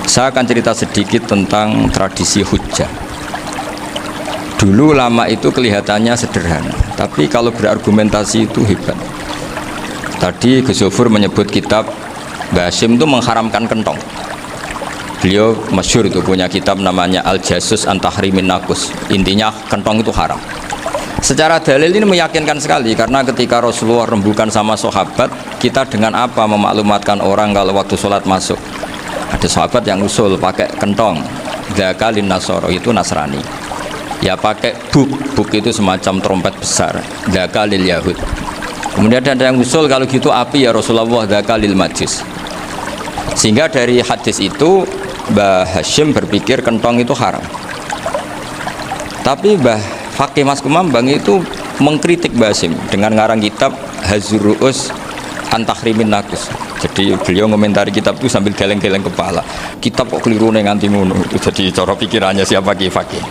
Saya akan cerita sedikit tentang tradisi hujjah. Dulu ulama itu kelihatannya sederhana, tapi kalau berargumentasi itu hebat. Tadi Gus Zofur menyebut kitab Mbah Hasyim itu mengharamkan kentong. Beliau masyhur itu punya kitab namanya Al-Jasus an Tahrimin Naqus. Intinya kentong itu haram. Secara dalil ini meyakinkan sekali, karena ketika Rasulullah rembukan sama sahabat, kita dengan apa memaklumatkan orang kalau waktu sholat masuk? Ada sahabat yang usul pakai kentong, dzakalin nasoro, itu Nasrani. Ya pakai buk itu semacam trompet besar, dzakalil Yahud. Kemudian ada yang usul kalau gitu api ya Rasulullah, dzakalil Majus. Sehingga dari hadis itu Mbah Hasyim berpikir kentong itu haram. Tapi Mbah Fakih Mas Kumambang itu mengkritik Mbah Hasyim dengan ngarang kitab Hazurru'us Antahrimin Naqus. Jadi beliau ngomentari kitab itu sambil geleng-geleng kepala. Kitab kok keliru nganti ngono. Jadi cara pikirannya siapa Ki Fakih.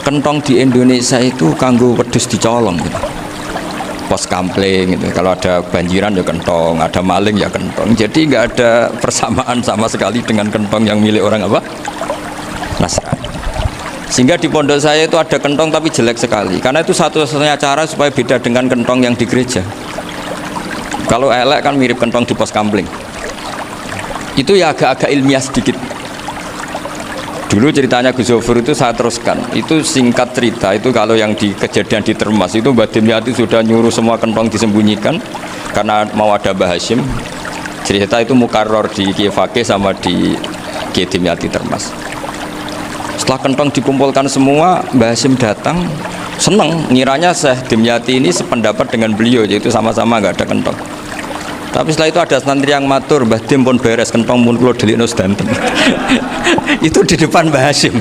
Kentong di Indonesia itu kanggo wedhus dicolong gitu. Pos kampling gitu. Kalau ada banjiran ya kentong, ada maling ya kentong. Jadi nggak ada persamaan sama sekali dengan kentong yang milik orang apa? Nasrani. Sehingga di pondok saya itu ada kentong tapi jelek sekali. Karena itu satu-satunya cara supaya beda dengan kentong yang di gereja. Kalau elek kan mirip kentong di pos kampling. Itu ya agak-agak ilmiah sedikit. Dulu ceritanya Gus Zofur itu saya teruskan. Itu singkat cerita, itu kalau yang di kejadian di Termas itu Mbah Dimyati sudah nyuruh semua kentong disembunyikan karena mau ada Mbah Hasyim. Cerita itu mukarrar di Kiai Fakih sama di Kiai Dimyati Termas. Setelah kentong dikumpulkan semua, Mbah Hasyim datang, seneng, ngiranya Syekh Dimyati ini sependapat dengan beliau, yaitu sama-sama nggak ada kentong. Tapi setelah itu ada santri yang matur, Mbah Dim pun beres kentong pun kula delikno sedanten. Itu di depan Mbah Hasyim.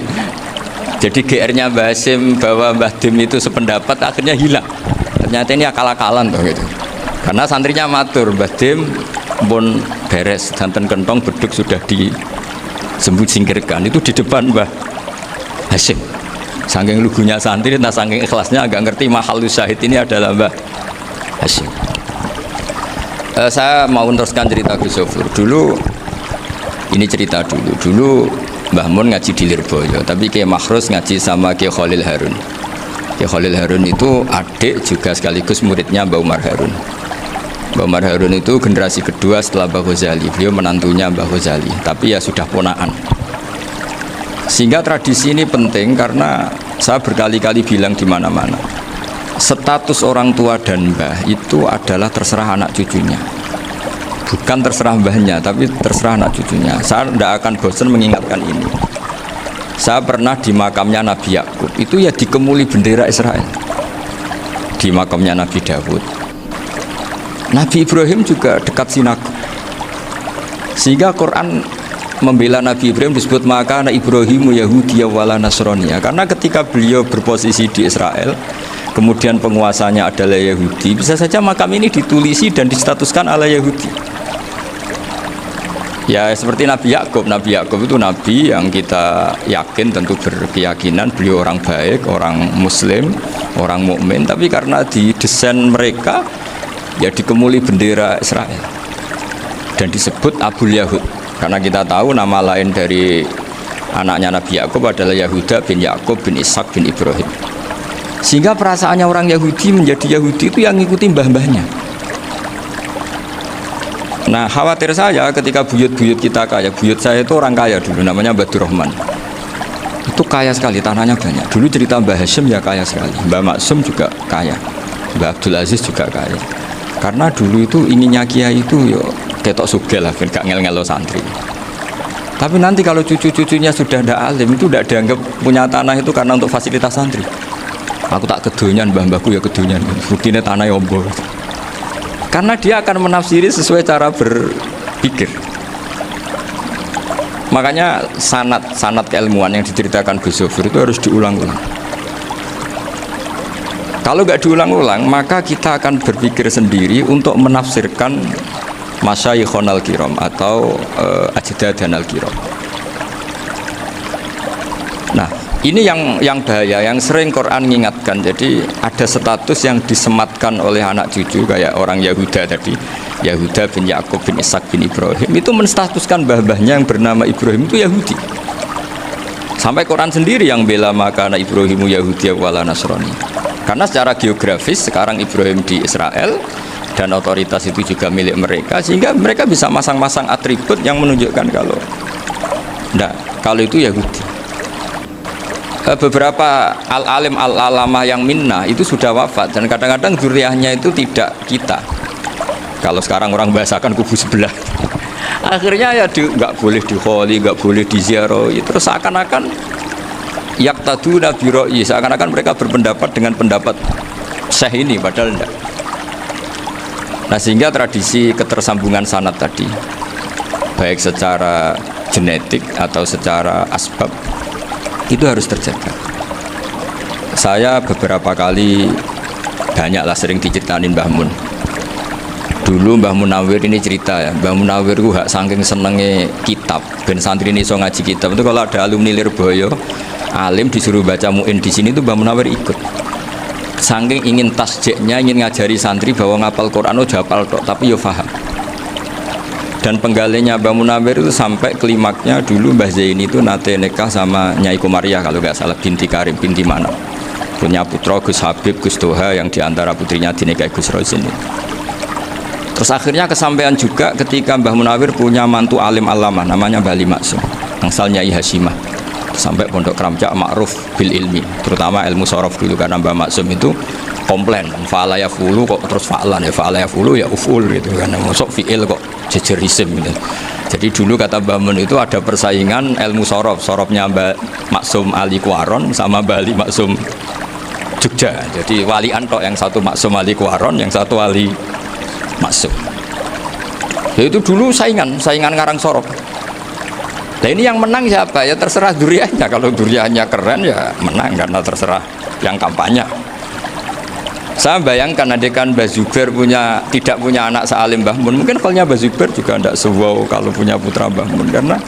Jadi GR-nya Mbah Hasyim bahwa Mbah Dim itu sependapat akhirnya hilang. Ternyata ini akal-akalan tuh gitu. Karena santrinya matur, Mbah Dim pun beres sedanten kentong beduk sudah disingkirkan. Itu di depan Mbah Hasyim. Saking lugunya santri, nah saking ikhlasnya agak ngerti mahalus syahid ini adalah Mbah Hasyim. Saya mau meneruskan cerita Gus Zofur. Dulu ini cerita dulu Mbah Mun ngaji di Lirboyo, tapi Kiai Makhrus ngaji sama Kiai Khalil Harun. Kiai Khalil Harun itu adik juga sekaligus muridnya Mbah Umar Harun. Mbah Umar Harun itu generasi kedua setelah Mbah Ghazali. Beliau menantunya Mbah Ghazali, tapi ya sudah ponaan. Sehingga tradisi ini penting karena saya berkali-kali bilang di mana-mana, status orang tua dan mbah itu adalah terserah anak cucunya, bukan terserah mbahnya, tapi terserah anak cucunya. Saya tidak akan bosan mengingatkan ini. Saya pernah di makamnya Nabi Yakub, itu ya dikemuli bendera Israel. Di makamnya Nabi Dawud, Nabi Ibrahim juga dekat sinagog. Sehingga Quran membela Nabi Ibrahim disebut maka anak Ibrahimu Yahudi wala Nasraniya, karena ketika beliau berposisi di Israel, kemudian penguasanya adalah Yahudi, bisa saja makam ini ditulisi dan distatuskan ala Yahudi. Ya seperti Nabi Yakub. Nabi Yakub itu nabi yang kita yakin, tentu berkeyakinan beliau orang baik, orang muslim, orang mukmin, tapi karena di desain mereka ya dikemuli bendera Israel dan disebut Abul Yahud. Karena kita tahu nama lain dari anaknya Nabi Yakub adalah Yahuda bin Yakub bin Ishak bin Ibrahim. Sehingga perasaannya orang Yahudi menjadi Yahudi itu yang ngikuti mbah-mbahnya. Nah khawatir saya ketika buyut-buyut kita kaya. Buyut saya itu orang kaya dulu, namanya Badur Rahman. Itu kaya sekali, tanahnya banyak. Dulu cerita Mbah Hasyim ya kaya sekali. Mbah Maksum juga kaya, Mbah Abdul Aziz juga kaya. Karena dulu itu inginnya kiai itu yo ketok sugih lah, gak ngel-ngelo santri. Tapi nanti kalau cucu-cucunya sudah tidak alim, itu tidak dianggap punya tanah itu karena untuk fasilitas santri. Aku tak kedonyan, mbah-mbahku ya kedonyan. Buktinya tanah yombo. Karena dia akan menafsiri sesuai cara berpikir. Makanya sanad keilmuan yang diceritakan Gus Zofur itu harus diulang-ulang. Kalau nggak diulang-ulang, maka kita akan berpikir sendiri untuk menafsirkan Masyayikhon al-Kiram atau Ajdadan al-Kiram. Nah, Ini yang bahaya, yang sering Quran mengingatkan. Jadi ada status yang disematkan oleh anak cucu kayak orang Yahuda tadi, Yahuda bin Yakub bin Ishak bin Ibrahim, itu menstatuskan mbah-mbahnya yang bernama Ibrahim itu Yahudi. Sampai Quran sendiri yang bela maka anak Ibrahimu Yahudi wala Nasrani. Karena secara geografis sekarang Ibrahim di Israel dan otoritas itu juga milik mereka, sehingga mereka bisa masang-masang atribut yang menunjukkan kalau itu Yahudi. Beberapa al-alim al-alamah yang minnah itu sudah wafat dan kadang-kadang zuriyahnya itu tidak kita. Kalau sekarang orang bahasakan kubu sebelah. Akhirnya ya nggak boleh dikholi, nggak boleh diziarahi. Terus seakan-akan yaktaduna bi ra'yi, seakan-akan mereka berpendapat dengan pendapat syekh ini, padahal enggak. Nah, sehingga tradisi ketersambungan sanad tadi, baik secara genetik atau secara asbab, itu harus terjaga. Saya beberapa kali banyaklah sering diceritain Mbah Mun. Dulu Mbah Munawir ini cerita ya, Mbah Munawir itu saking senenge kitab, ben santri ini so ngaji kitab. Itu kalau ada alumni Lirboyo, alim disuruh baca muin di sini itu Mbah Munawir ikut. Saking ingin tasjeknya, ingin ngajari santri bahwa ngapal Quran udah hafal tok, tapi yo paham. Dan penggalinya Mbah Munawir itu sampai klimaknya dulu Mbah Zaini itu nate nikah sama Nyai Komariah kalau nggak salah, binti Karim, binti Manap. Punya putra Gus Habib, Gus Toha yang diantara putrinya dinikahi Gus Rosin. Terus akhirnya kesampaian juga ketika Mbah Munawir punya mantu alim alama namanya Mbah Ali Maksum, angsal Nyai Hasyimah, sampai Pondok Kramjak ma'ruf bil ilmi, terutama ilmu sorof dulu karena Mbah Maksum itu komplain fa'ala yafulu kok terus fa'alan ya, fa'ala yafulu ya uful gitu kan, masuk fi'il kok jejer isim gitu. Jadi dulu kata Mbah Mun itu ada persaingan ilmu sorof, sorofnya Mbah Maksum Ali Kuaron sama Mbah Ali Maksum Jogja. Jadi wali antok, yang satu Maksum Ali Kuaron, yang satu Ali Maksum. Ya itu dulu saingan ngarang sorof. Nah ini yang menang siapa? Ya terserah duriannya. Kalau duriannya keren ya menang karena terserah yang kampanye. Saya bayangkan adekan Mbah Zubair tidak punya anak sealim Mbah Mun, mungkin kalau Mbah Zubair juga tidak sewow kalau punya putra Mbah Mun, karena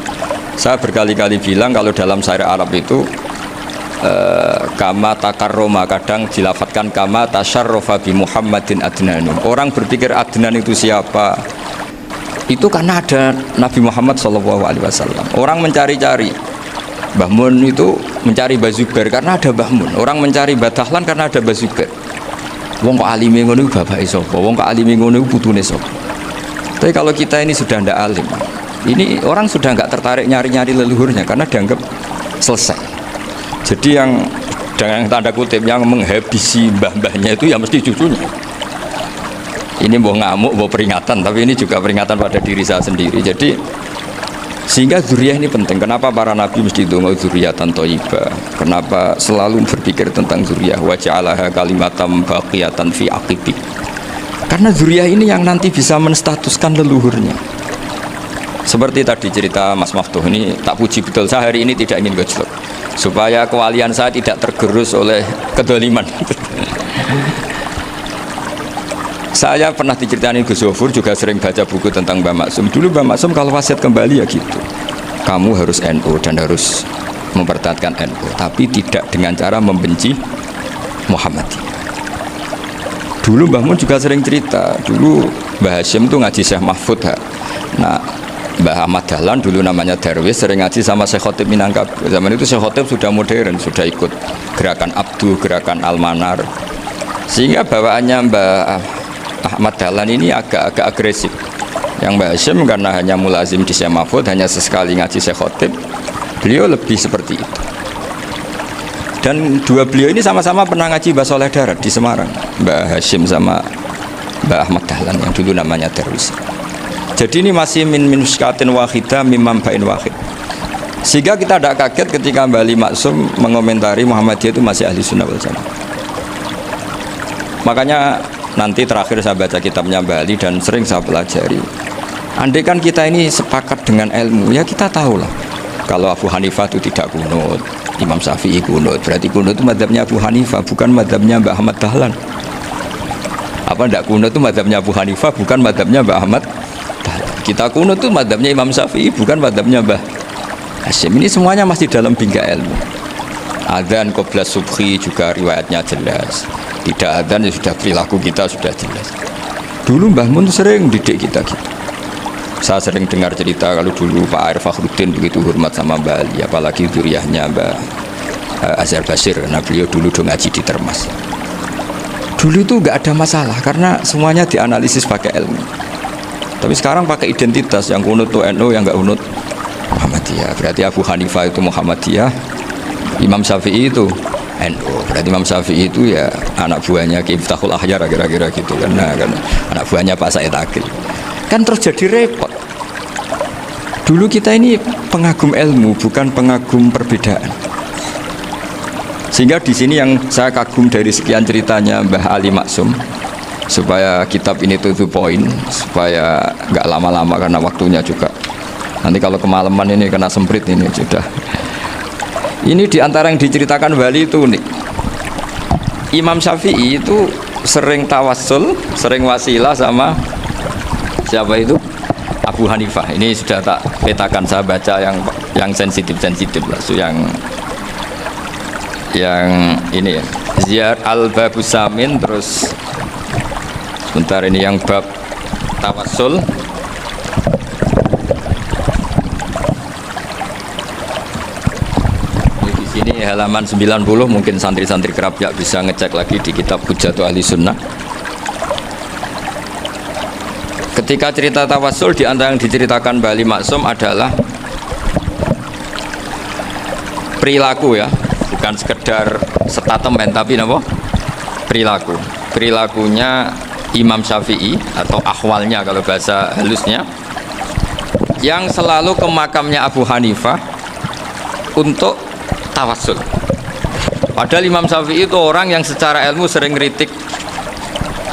saya berkali-kali bilang kalau dalam syair Arab itu kama takarroma, kadang dilafatkan kama tasyarrofa bi Muhammadin Adnanu. Orang berpikir Adnan itu siapa? Itu karena ada Nabi Muhammad SAW. Orang mencari-cari Mbah Mun itu, mencari Mbah Zubair karena ada Mbah Mun. Orang mencari Mbah Dahlan karena ada Mbah Zubair. Wong kok alime ngono bapake sapa? Wong kok alime ngono putune sapa? Tapi kalau kita ini sudah ndak alim, ini orang sudah nggak tertarik nyari-nyari leluhurnya karena dianggap selesai. Jadi yang dengan tanda kutip yang menghabisi mbah-mbahnya itu ya mesti cucunya. Ini mau ngamuk, mau peringatan, tapi ini juga peringatan pada diri saya sendiri. Jadi sehingga dzurriyyah ini penting. Kenapa para nabi mesti donga dzurriyyatan thayyibah? Kenapa selalu berpikir tentang dzurriyyah? Wa ja'alaha kalimatam baqiyatan fi aqibi. Karena dzurriyyah ini yang nanti bisa menstatuskan leluhurnya. Seperti tadi cerita Mas Maftuh ini, tak puji betul, saya hari ini tidak ingin gojlok supaya kewalian saya tidak tergerus oleh kedoliman. Saya pernah diceritain Gus Zofur, juga sering baca buku tentang Mbah Maksum. Dulu Mbah Maksum kalau wasiat kembali ya gitu, kamu harus NU dan harus mempertahankan NU, tapi tidak dengan cara membenci Muhammadiyah. Dulu Mbah Mun juga sering cerita, dulu Mbah Hashim tuh ngaji Syekh Mahfud. Nah, Mbah Ahmad Dahlan dulu namanya Darwis sering ngaji sama Syekh Khotib Minangkabau. Zaman itu Syekh Khotib sudah modern, sudah ikut gerakan Abdu, gerakan Al-Manar. Sehingga bawaannya Mbah Ahmad Dahlan ini agak-agak agresif. Yang Mbah Hashim karena hanya mulazim di Syekh Mahfud, hanya sesekali ngaji Syekh Khotib, beliau lebih seperti itu. Dan dua beliau ini sama-sama pernah ngaji Mbah Soleh Darat di Semarang, Mbah Hashim sama Mbah Ahmad Dahlan yang dulu namanya Darwis. Jadi ini masih min minuskatin wahidah mimam bain wahid. Sehingga kita tidak kaget ketika Mbah Ali Maksum mengomentari Muhammadiyah itu masih ahli sunnah wal jamaah. Makanya nanti terakhir saya baca kitabnya Mbah Ali dan sering saya pelajari. Andai kan kita ini sepakat dengan ilmu, ya kita tahulah kalau Abu Hanifah itu tidak kunut, Imam Syafi'i kunut, berarti kunut itu mazhabnya Abu Hanifah, bukan mazhabnya Mbah Ahmad Dahlan. Apa tidak kunut itu mazhabnya Abu Hanifah, bukan mazhabnya Mbah Ahmad Dahlan. Kita kunut itu mazhabnya Imam Syafi'i, bukan mazhabnya Mbah Hashim. Ini semuanya masih dalam bingkai ilmu. Adzan qabla subhi juga riwayatnya jelas. Tidak adzan ya sudah perilaku kita sudah jelas. Dulu Mbah Mun sering didik kita gitu. Saya sering dengar cerita kalau dulu Pak Arif Fakhruddin begitu hormat sama Mbah Ali, apalagi duriahnya Mbah Azhar Basir, karena beliau dulu ngaji di Termas. Dulu itu nggak ada masalah karena semuanya dianalisis pakai ilmu. Tapi sekarang pakai identitas, yang unut tuh NU, yang nggak unut Muhammadiyah. Berarti Abu Hanifah itu Muhammadiyah, Imam Syafi'i itu NU. Berarti Imam Syafi'i itu ya anak buahnya Ki Miftahul Ahyar kira-kira gitu kan. Nah, kan anak buahnya Pak Said Akil. Kan terus jadi repot. Dulu kita ini pengagum ilmu, bukan pengagum perbedaan. Sehingga di sini yang saya kagum dari sekian ceritanya Mbah Ali Maksum, supaya kitab ini to the point, supaya nggak lama-lama karena waktunya juga. Nanti kalau kemalaman ini kena semprit ini sudah. Ini diantara yang diceritakan Bali itu unik. Imam Syafi'i itu sering tawassul, sering wasilah sama siapa itu? Abu Hanifah. Ini sudah tak petakan, saya baca yang sensitif lah, so yang ini ya. Ziyad al-Babus Samin, terus sebentar ini yang bab tawassul. Di sini halaman 90, mungkin santri-santri kerapyak bisa ngecek lagi di kitab Hujjatul Ahli Sunnah. Ketika cerita tawassul, di antara yang diceritakan Bali Maksum adalah perilaku ya, bukan sekedar statement tapi apa? Perilakunya Imam Syafi'i atau ahwalnya kalau bahasa halusnya, yang selalu ke makamnya Abu Hanifah untuk tawassul. Padahal Imam Syafi'i itu orang yang secara ilmu sering kritik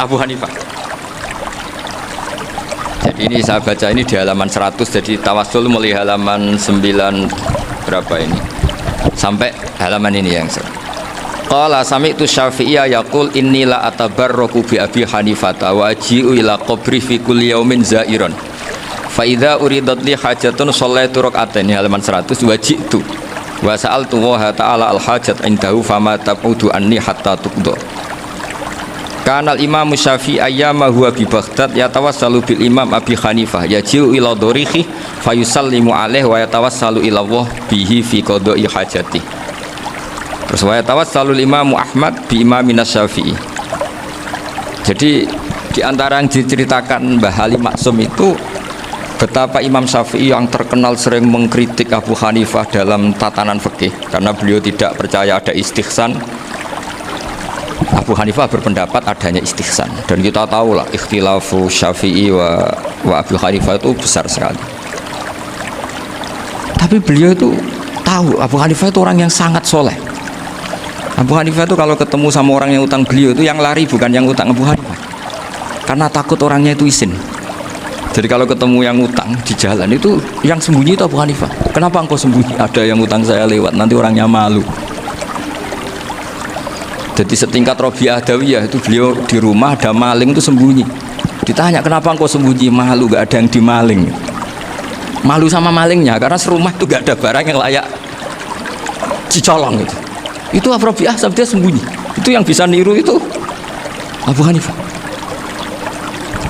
Abu Hanifah. Jadi ini saya baca ini di halaman 100, jadi tawassul mulai halaman 9 berapa ini sampai halaman ini yang qala sami'tu Syafi'iyya yaqul inni la atabarraku bi Abi Hanifah wa aji'u ila qabri fi kulli yaumin za'iran fa idza uridat li hajatun shallaitu rak'atain, halaman 100, waji'tu wa sa'altu wa ta'ala al hajat indahu fama tabudu anni hatta tuqda. Kanal Imam Syafi'i ayyama huwa bi Baghdad yatawassalu bil Imam Abi Hanifah yaji'u ila dorihi fayusallimu alaihi wa yatawassalu ila Allah bihi fi qada'i hajati. Terus wa yatawassalu Imam Ahmad bi Imamina Syafi'i. Jadi di antara yang diceritakan Mbah Ali Maksum itu betapa Imam Syafi'i yang terkenal sering mengkritik Abu Hanifah dalam tatanan fikih karena beliau tidak percaya ada istihsan. Abu Hanifah berpendapat adanya istihsan, dan kita tahu lah ikhtilafu Syafi'i wa Abu Hanifah itu besar sekali. Tapi beliau itu tahu Abu Hanifah itu orang yang sangat soleh. Abu Hanifah itu kalau ketemu sama orang yang utang beliau itu yang lari bukan yang utang Abu Hanifah, karena takut orangnya itu izin. Jadi kalau ketemu yang utang di jalan itu yang sembunyi itu Abu Hanifah. Kenapa engkau sembunyi? Ada yang utang saya lewat, nanti orangnya malu. Jadi setingkat Robiah Adawiyah itu beliau di rumah ada maling itu sembunyi. Ditanya kenapa engkau sembunyi? Malu, gak ada yang dimaling. Malu sama malingnya karena serumah itu gak ada barang yang layak dicolong itu. Itu Robiah dia sembunyi. Itu yang bisa niru itu Abu Hanifah.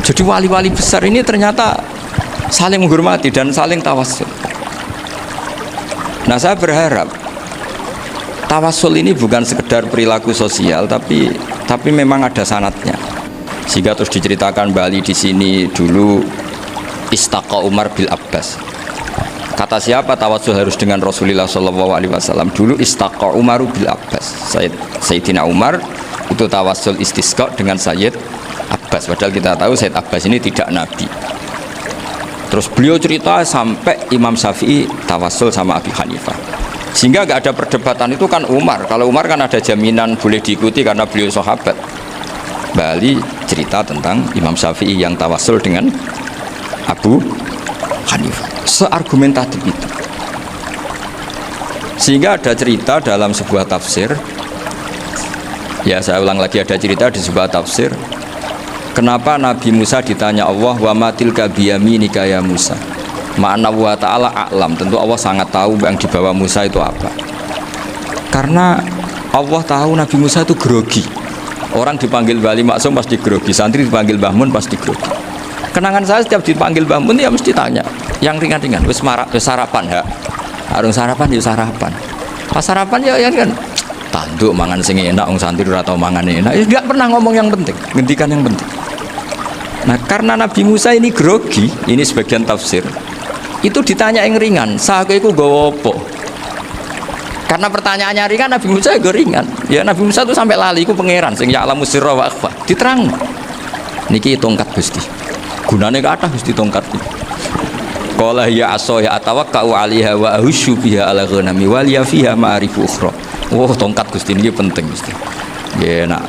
Jadi wali-wali besar ini ternyata saling menghormati dan saling tawassul. Nah, saya berharap tawassul ini bukan sekedar perilaku sosial, tapi memang ada sanatnya. Sehingga terus diceritakan Bali di sini dulu istaqa Umar bil Abbas. Kata siapa tawassul harus dengan Rasulullah SAW? Dulu istaqa Umar bil Abbas. Sayyidina Umar itu tawassul istisqa dengan Sayyid Abbas. Padahal kita tahu Sayyid Abbas ini tidak nabi. Terus beliau cerita sampai Imam Syafi'i tawassul sama Abi Hanifah. Sehingga gak ada perdebatan, itu kan Umar. Kalau Umar kan ada jaminan boleh diikuti karena beliau sahabat. Bali cerita tentang Imam Syafi'i yang tawassul dengan Abu Hanifah. Seargumentatif itu. Sehingga ada cerita dalam sebuah tafsir. Ya, saya ulang lagi, ada cerita di sebuah tafsir. Kenapa Nabi Musa ditanya Allah, wa matilka biyaminika ya Musa? Ma'ana wa ta'ala a'lam. Tentu Allah sangat tahu yang dibawa Musa itu apa. Karena Allah tahu Nabi Musa itu grogi. Orang dipanggil Wali Maksum pasti grogi, santri dipanggil Mbah Mun pasti grogi. Kenangan saya setiap dipanggil Mbah Mun ya mesti tanya yang ringan-ringan, wis sarapan ya. Arung sarapan ya sarapan. Pas sarapan ya kan tanduk mangan sing enak, wong santri ora tau mangan enak. Ya enggak pernah ngomong yang penting, ngendikan yang penting. Nah, karena Nabi Musa ini grogi, ini sebagian tafsir. Itu ditanya yang ringan, "Sake iku nggawa apa?" Karena pertanyaannya ringan, Nabi Musa juga ringan. Ya Nabi Musa itu sampai lali, itu pangeran sing ya'lamu sirra wa akhfa. Diterang. Niki tongkat Gusti. Gunane kathah Gusti tongkat iki. Qala ya aso ya atawakkau 'alaiha wa ahusyu biha 'ala ghanami wa liya fiha ma'arifu ukhra. Oh, tongkat Gusti niki penting Gusti. Nggih nak.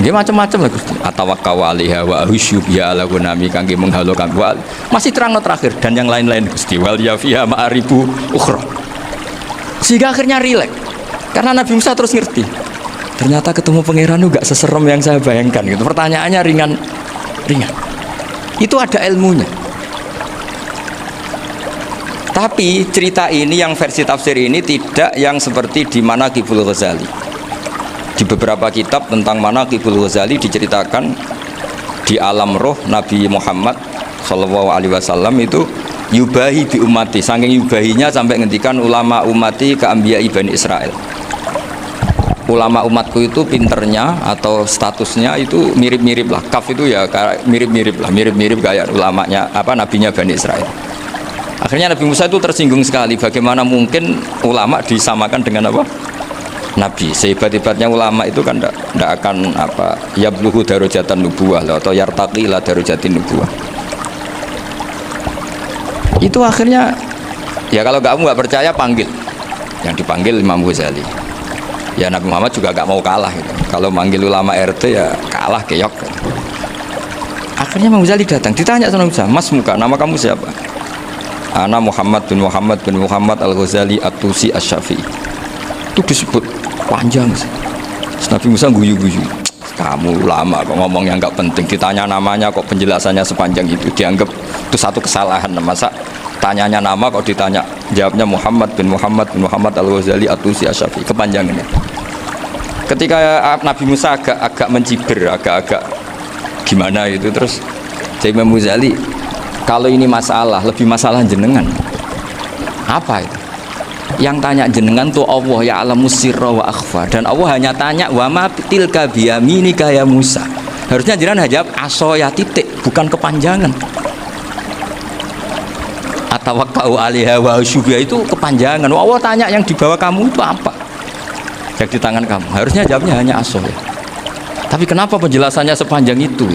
Nggih macam-macam lah Gusti. Atawakkau 'alaiha wa ahusyu biha 'ala ghanami kangge menghalokan wal. Masih terang terakhir dan yang lain-lain Gusti. Wa liya fiha ma'arifu ukhra. Sehingga akhirnya rileks karena Nabi Musa terus ngerti ternyata ketemu pangeran itu gak seserem yang saya bayangkan gitu. Pertanyaannya ringan itu ada ilmunya. Tapi cerita ini yang versi tafsir ini tidak yang seperti di Manaqibul Ghazali. Di beberapa kitab tentang Manaqibul Ghazali diceritakan di alam roh Nabi Muhammad SAW itu yubahi bi umati, saking yubahinya sampai ngendikan ulama umati ke anbiya Bani Israel. Ulama umatku itu pinternya atau statusnya itu mirip-mirip lah. Kaf itu ya mirip-mirip kayak ulamanya nabinya Bani Israel. Akhirnya Nabi Musa itu tersinggung sekali, bagaimana mungkin ulama disamakan dengan nabi. Sehebat-hebatnya ulama itu kan tidak akan yabluhu darajatan nubuwah atau yartaqi ila darajatin nubuwah. Itu akhirnya ya kalau kamu nggak percaya panggil, yang dipanggil Imam Ghazali. Ya Nabi Muhammad juga nggak mau kalah gitu. Kalau manggil ulama RT ya kalah keok. Akhirnya Imam Ghazali datang, ditanya sama Musa, "Mas muka, nama kamu siapa?" "Ana Muhammad bin Muhammad Al-Ghazali At-Tusi Asy-Syafi'i." Itu disebut panjang sih. Nabi Musa guyu-guyu. Kamu ulama kok ngomong yang nggak penting, ditanya namanya kok penjelasannya sepanjang itu, dianggap itu satu kesalahan. Masa tanyanya nama kok ditanya jawabnya Muhammad bin Muhammad Al-Ghazali At-Tusi Asy-Syafi'i, kepanjangannya. Ketika Nabi Musa agak mencibir, agak gimana itu, terus Imam Ghazali, kalau ini masalah, lebih masalah jenengan. Apa itu? Yang tanya jenengan tuh Allah ya alamu sirra wa akhfa, dan Allah hanya tanya wa ma tilka biyaminika ya Musa. Harusnya jenengan jawab asoya titik, bukan kepanjangan. Atawakkau 'alaiha wa syubha itu kepanjangan. Allah tanya yang di bawah kamu itu apa? Yang di tangan kamu. Harusnya jawabnya hanya asoya. Tapi kenapa penjelasannya sepanjang itu?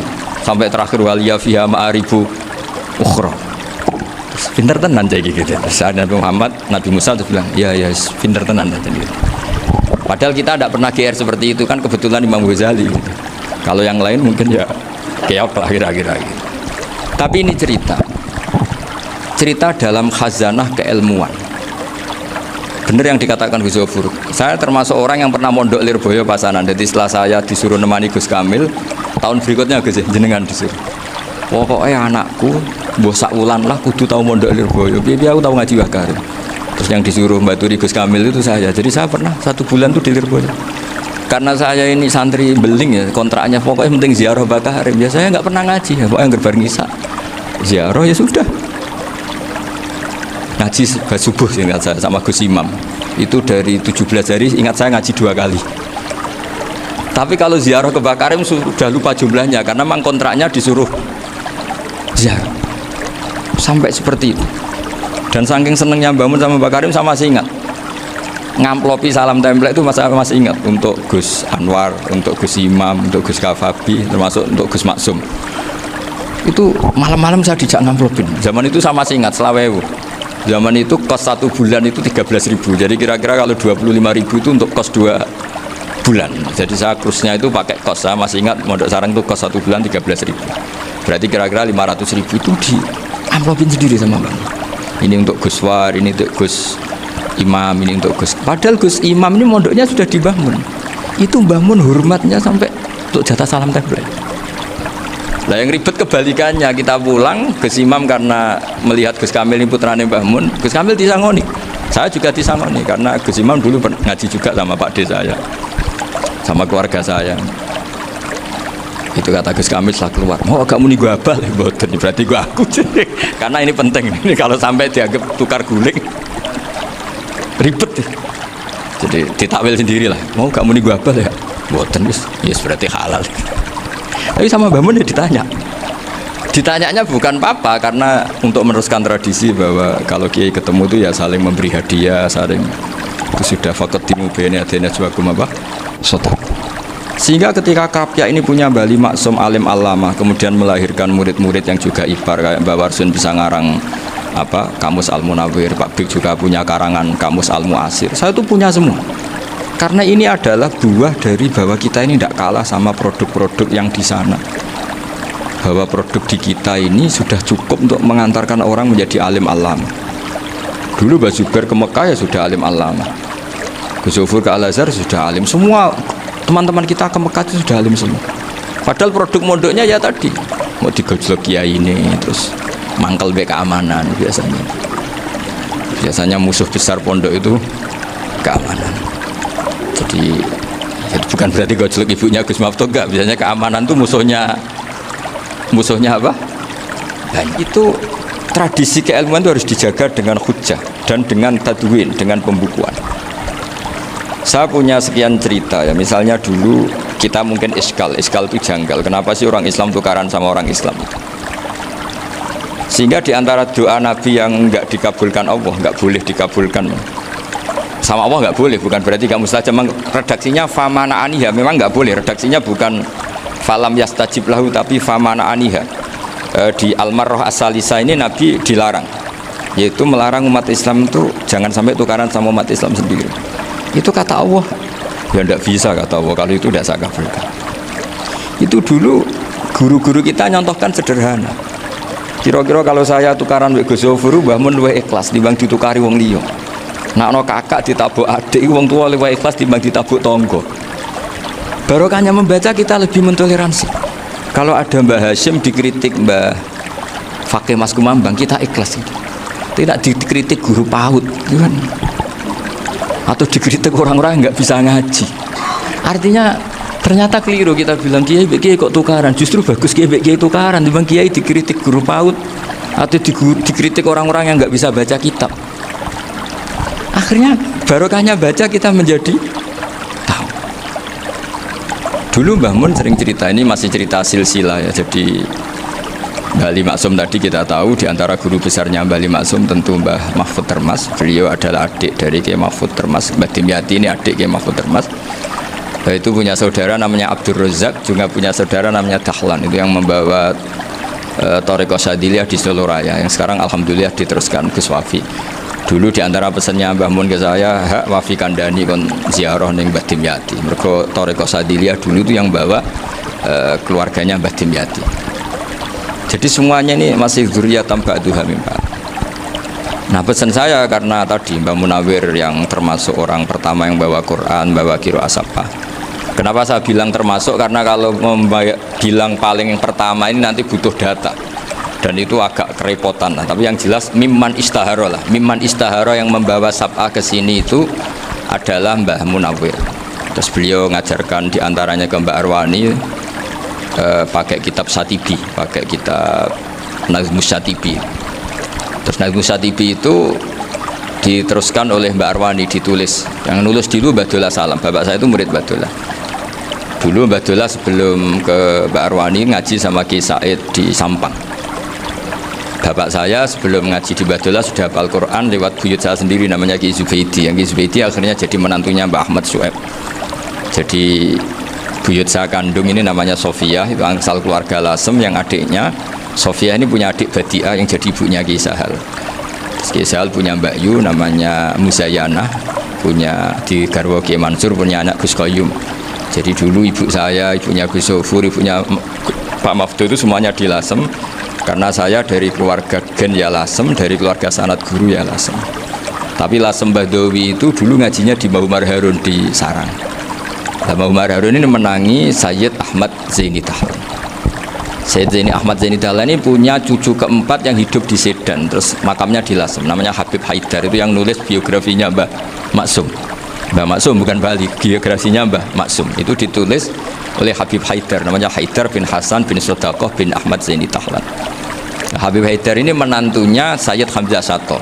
Sampai terakhir waliya fiha ma'arifu ukhra. Pinter tenan jadi gitu. Saat Nabi Muhammad, Nabi Musa itu bilang, ya pinter tenan jadi. Padahal kita tidak pernah GR seperti itu kan, kebetulan Imam Ghazali. Kalau yang lain mungkin ya keok lah kira-kira. Tapi ini cerita dalam khazanah keilmuan. Bener yang dikatakan Gus Zofur. Saya termasuk orang yang pernah mondok Lirboyo Pasanan. Jadi setelah saya disuruh nemani Gus Kamil, tahun berikutnya Gus jenengan disuruh. Pokoknya anakku mbok sak wulan lah kudu tau mondok Lirboyo. Biar aku tahu ngaji Wakarim. Terus yang disuruh Baturi Gus Kamil itu saya. Jadi saya pernah 1 bulan tuh di Lirboyo. Karena saya ini santri beling ya, kontraknya pokoknya penting ziarah Bakarim. Ya saya nggak pernah ngaji ya, pokoknya gerbar ngisa. Ziarah ya sudah. Ngaji subuh ingat saya sama Gus Imam. Itu dari 17 hari ingat saya ngaji 2 kali. Tapi kalau ziarah ke Bakarim sudah lupa jumlahnya karena memang kontraknya disuruh ziarah. Sampai seperti itu. Dan saking senengnya bangun sama Mbak Karim saya masih ingat. Ngamplopi salam template itu masih ingat untuk Gus Anwar, untuk Gus Imam, untuk Gus Kafabi, termasuk untuk Gus Maksum. Itu malam-malam saya dijak ngamplopin. Zaman itu saya masih ingat selawewu. Zaman itu kos 1 bulan itu 13.000. Jadi kira-kira kalau 25.000 itu untuk kos 2 bulan. Jadi saya krusnya itu pakai kos. Saya masih ingat Mondok Sarang itu kos 1 bulan 13.000. Berarti kira-kira 500.000 itu di amplopin sendiri sama Bang. Ini untuk Gus War, ini untuk Gus Imam, ini untuk Gus. Padahal Gus Imam ini mondoknya sudah di Mbah Mun. Itu Mbah Mun hormatnya sampai untuk jatah salam template. Nah yang ribet kebalikannya, kita pulang Gus Imam karena melihat Gus Kamil ini putrane Mbah Mun, Gus Kamil disangoni. Saya juga disangoni karena Gus Imam dulu ngaji juga sama Pak D saya, sama keluarga saya. Itu kata Gus Kamil setelah keluar, mau agak muni gua abal, berarti gua aku. Karena ini penting, ini kalau sampai dianggap tukar guling, ribet. Jadi ditakwil sendiri lah, mau gak muni gua abal ya, boten yes berarti halal. Tapi sama Mbah Mun ya ditanyanya bukan apa karena untuk meneruskan tradisi bahwa kalau kiai ketemu itu ya saling memberi hadiah, saling itu sudah fakat timu bene adena juakum apa soto. Sehingga ketika Krapyak ini punya Bali Maksum alim alama, kemudian melahirkan murid-murid yang juga ibar kayak Mbak Warsun bisa ngarang apa Kamus Al Munawir, Pak Bik juga punya karangan Kamus Al Muasir. Saya itu punya semua. Karena ini adalah buah dari bahwa kita ini tidak kalah sama produk-produk yang di sana. Bahwa produk di kita ini sudah cukup untuk mengantarkan orang menjadi alim alama. Dulu Mbak Zubair ke Mekah ya sudah alim alama. Gus Zufur ke Al-Azhar sudah alim. Semua teman-teman kita ke Mekah itu sudah alim semua. Padahal produk mondoknya ya tadi mau digojlok kiai ini, terus mangkel be keamanan biasanya. Biasanya musuh besar pondok itu keamanan. Jadi itu bukan berarti gojlok ibunya Gus Maftuh, enggak. Biasanya keamanan itu musuhnya apa? Dan itu tradisi keilmuan itu harus dijaga dengan hujjah dan dengan tadwin, dengan pembukuan. Saya punya sekian cerita ya, misalnya dulu kita mungkin iskal itu janggal. Kenapa sih orang Islam tukaran sama orang Islam itu? Sehingga diantara doa Nabi yang enggak dikabulkan Allah, enggak boleh dikabulkan sama Allah, enggak boleh, bukan berarti kamu saja. Redaksinya famana aniha, memang enggak boleh. Redaksinya bukan falam yastajib lahu tapi famana aniha. Di Al-Marrah As-Salisa ini Nabi dilarang, yaitu melarang umat Islam itu jangan sampai tukaran sama umat Islam sendiri. Itu kata Allah ya tidak bisa, kata Allah kalau itu tidak saya kabulkan. Itu dulu guru-guru kita nyontohkan sederhana, kira-kira kalau saya tukaran wek Gus Zofuru Mbah Mun luwih ikhlas timbang ditukari wong liya. Nak ana kakak ditabuk adik wong tua luwih ikhlas timbang ditabuk tangga. Barokahnya membaca kita lebih mentoleransi. Kalau ada Mbah Hashim dikritik Mbah Fakih Mas Kumambang, kita ikhlas itu. Tidak dikritik guru PAUD kan? Atau dikritik orang-orang yang nggak bisa ngaji. Artinya ternyata keliru kita bilang kiai kok tukaran. Justru bagus kiai tukaran dibanding kiai dikritik guru PAUD atau dikritik orang-orang yang nggak bisa baca kitab. Akhirnya barokahnya baca kita menjadi tahu. Dulu Mbah Mun sering cerita, ini masih cerita silsilah ya. Jadi Bali Maksum tadi kita tahu di antara guru besarnya Bali Maksum tentu Mbah Mahfud Termas. Beliau adalah adik dari Kiai Mahfud Termas. Mbah Dimyati ini adik Kiai Mahfud Termas. Itu punya saudara namanya Abdur Razak, juga punya saudara namanya Dahlan, itu yang membawa Thariqah Syadiliyah di Solo Raya, yang sekarang alhamdulillah diteruskan Gus Wafi. Dulu di antara pesannya Mbah Mun ke saya, hak Wafi kandani kon ziarah ning Mbah Dimyati. Mergo Thariqah Syadiliyah dulu itu yang bawa keluarganya Mbah Dimyati. Jadi semuanya ini masih dzurriyyatan ba'duha min ba'd. Nah pesan saya karena tadi Mbah Munawir yang termasuk orang pertama yang bawa Quran, bawa qiraah sab'ah. Kenapa saya bilang termasuk? Karena kalau bilang paling pertama ini nanti butuh data. Dan itu agak kerepotan lah. Tapi yang jelas mimman istahara lah. Mimman istahara yang membawa sab'ah ke sini itu adalah Mbah Munawir. Terus beliau ngajarkan diantaranya ke Mbak Arwani, pakai kitab Satibi, pakai kitab Nazmus Satibi. Terus Nazmus Satibi itu diteruskan oleh Mbak Arwani, ditulis. Yang nulis dulu Mbak Dola Salam, bapak saya itu murid Mbak Dola. Dulu Mbak Dola sebelum ke Mbak Arwani ngaji sama Ki Said di Sampang. Bapak saya sebelum ngaji di Mbak Dola sudah hafal Quran lewat buyut saya sendiri namanya Ki Zubaidi. Yang Ki Zubaidi akhirnya jadi menantunya Mbak Ahmad Su'eb. Jadi buyut saya kandung ini namanya Sofia, itu asal keluarga Lasem, yang adiknya Sofia ini punya adik Badiah yang jadi ibunya Ki Sahal. Ki Sahal punya Mbak Yu namanya Muzayanah, punya di Garwo Ki Mansur punya anak Gus Qayyum. Jadi dulu ibu saya, ibunya Gus Sofur, ibunya Pak Mafdo itu semuanya di Lasem. Karena saya dari keluarga Gen ya Lasem, dari keluarga sanad guru ya Lasem. Tapi Lasem Badawi itu dulu ngajinya di Mbah Umar Harun di Sarang. Mbah Umar Harun ini menangi Sayyid Ahmad Zaini Tahun. Sayyid Zaini Ahmad Zaini Dahlan ini punya cucu keempat yang hidup di Sedan, terus makamnya di Lasem, namanya Habib Haidar. Itu yang nulis biografinya Mbah Maksum. Mbah Maksum bukan Bali, biografinya Mbah Maksum itu ditulis oleh Habib Haidar, namanya Haidar bin Hasan bin Sodaqoh bin Ahmad Zaini Dahlan. Habib Haidar ini menantunya Sayyid Hamzah Sato.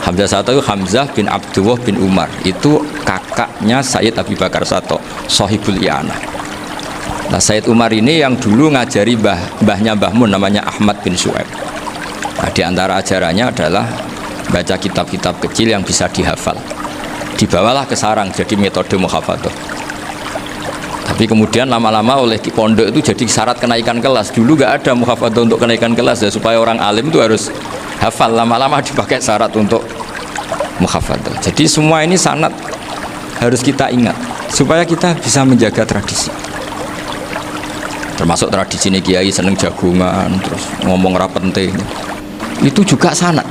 Hamzah Sato itu Hamzah bin Abdullah bin Umar, itu kakaknya Sayyid Abi Bakar Sato, Sohibul I'anah. Nah, Sayyid Umar ini yang dulu ngajari mbahnya Mbah Mun, namanya Ahmad bin Su'aib. Nah, di antara ajarannya adalah baca kitab-kitab kecil yang bisa dihafal. Dibawalah ke sarang jadi metode muhafadzah. Tapi kemudian lama-lama oleh di pondok itu jadi syarat kenaikan kelas. Dulu gak ada muhafadzah untuk kenaikan kelas ya, supaya orang alim itu harus hafal. Lama-lama dipakai syarat untuk muhafadzah. Jadi semua ini sanad harus kita ingat supaya kita bisa menjaga tradisi. Termasuk tradisi ini kiai seneng jagungan, terus ngomong ra penting. Itu juga sanad.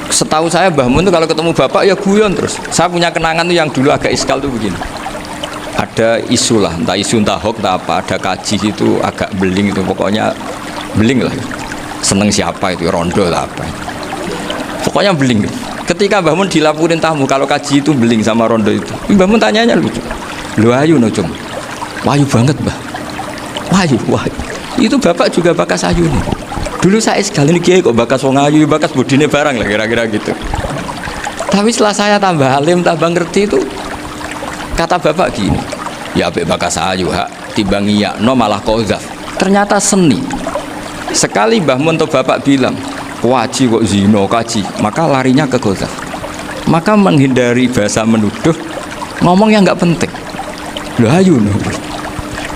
Setahu saya Mbah Mun itu kalau ketemu bapak ya guyon terus. Saya punya kenangan tuh yang dulu agak iskal tuh begini. Ada isu lah, entah isu entah hoax entah apa, ada kaji itu agak beling itu, pokoknya beling lah. Seneng siapa itu, rondo lah apa. Pokoknya beling. Ketika Mbah Mun dilaporin tamu kalau kaji itu beling sama rondo itu, Mbah Mun tanyanya lucu. Lu ayu no cum. Wahyu banget Mbah. Wahyu. Itu bapak juga bakas ayu nih. Dulu saya sekali ini kiai kok bakas wong ayu, bakas bodine barang lah kira-kira gitu. Tapi setelah saya tambah alim, tambah ngerti itu, kata bapak gini, ya abek bakas ayu hak timbang iya no malah kozaf. Ternyata seni. Sekali Mbah Mun atau bapak bilang waji kok zino kaji, maka larinya ke kozaf. Maka menghindari bahasa menuduh, ngomong yang nggak penting. Loh ayu no.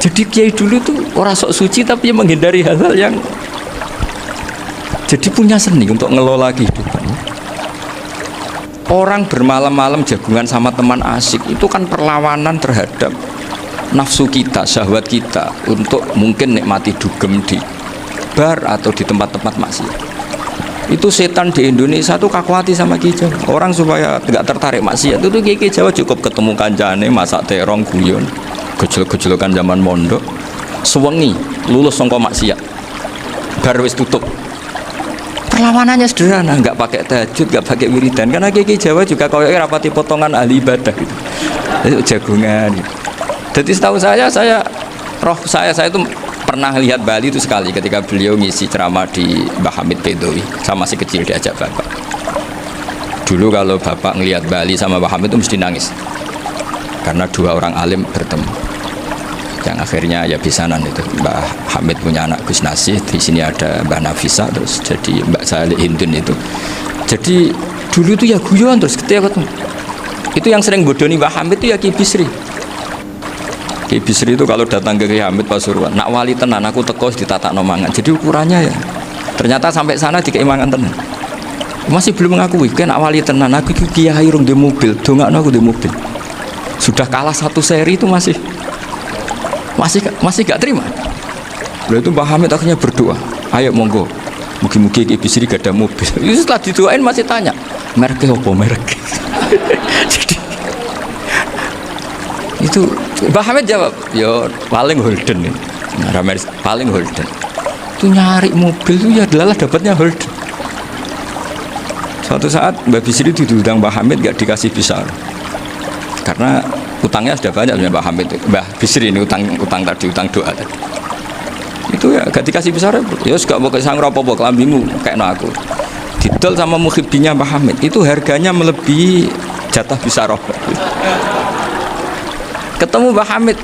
Jadi kiai dulu tuh orang sok suci tapi menghindari hal-hal yang jadi punya seni untuk ngelola kehidupan. Orang bermalam-malam jagungan sama teman asik itu kan perlawanan terhadap nafsu kita, syahwat kita untuk mungkin nikmati dugem di bar atau di tempat-tempat maksiat. Itu setan di Indonesia tuh kakuati sama Ki Jawa. Orang supaya tidak tertarik maksiat itu Ki Jawa cukup ketemu kancane masak terong guyon. Gejol-gejolokan zaman mondok sewengi lulus sangka maksiat bar wis tutup. Perlawanannya sederhana, nggak pakai tahajud, nggak pakai wiridan, karena Ki Jawa juga koyoknya rapati potongan ahli ibadah gitu. Itu jagungan gitu. Jadi setahu saya itu pernah lihat Bali itu sekali ketika beliau ngisi ceramah di Mbah Hamid Bedowi. Saya masih kecil diajak bapak. Dulu kalau bapak ngelihat Bali sama Mbah Hamid itu mesti nangis karena dua orang alim bertemu. Yang akhirnya ya bisanan itu. Mbah Hamid punya anak Gus Nasih, di sini ada Mbah Nafisa, terus jadi Mbak Salih Hindun itu. Jadi dulu itu ya guyon terus ketika ketemu. Itu yang sering bodoni Mbah Hamid itu ya Ki Bisri. Ki Bisri itu kalau datang ke Ki Hamid Pasuruan, nak wali tenan aku teko ditata nomangan. Jadi ukurannya ya ternyata sampai sana di keimangan tenan. Masih belum mengakui kan nak wali tenan aku kiai rung di mobil, dongakno aku di mobil. Sudah kalah satu seri itu masih gak terima. Lalu itu Mbah Hamid akhirnya berdoa, ayo monggo mugi-mugi Ki Bisri gak ada mobil. Itu setelah didoain masih tanya mereknya apa merek. Jadi itu Mbah Hamid jawab yo paling Holden nih, paling Holden itu nyari mobil itu ya adalah dapatnya Holden. Suatu saat Mbah Bisri diundang Mbah Hamid gak dikasih bisa karena utangnya sudah banyak dengan Mbah Hamid. Mbah Bisri ini utang doa tadi. Itu ya gak dikasih besar ya gak mau kesang apa-apa kelambimu kayak aku didol sama muhibbinya Mbah Hamid itu harganya melebihi jatah bisaroh. Ketemu Mbah Hamid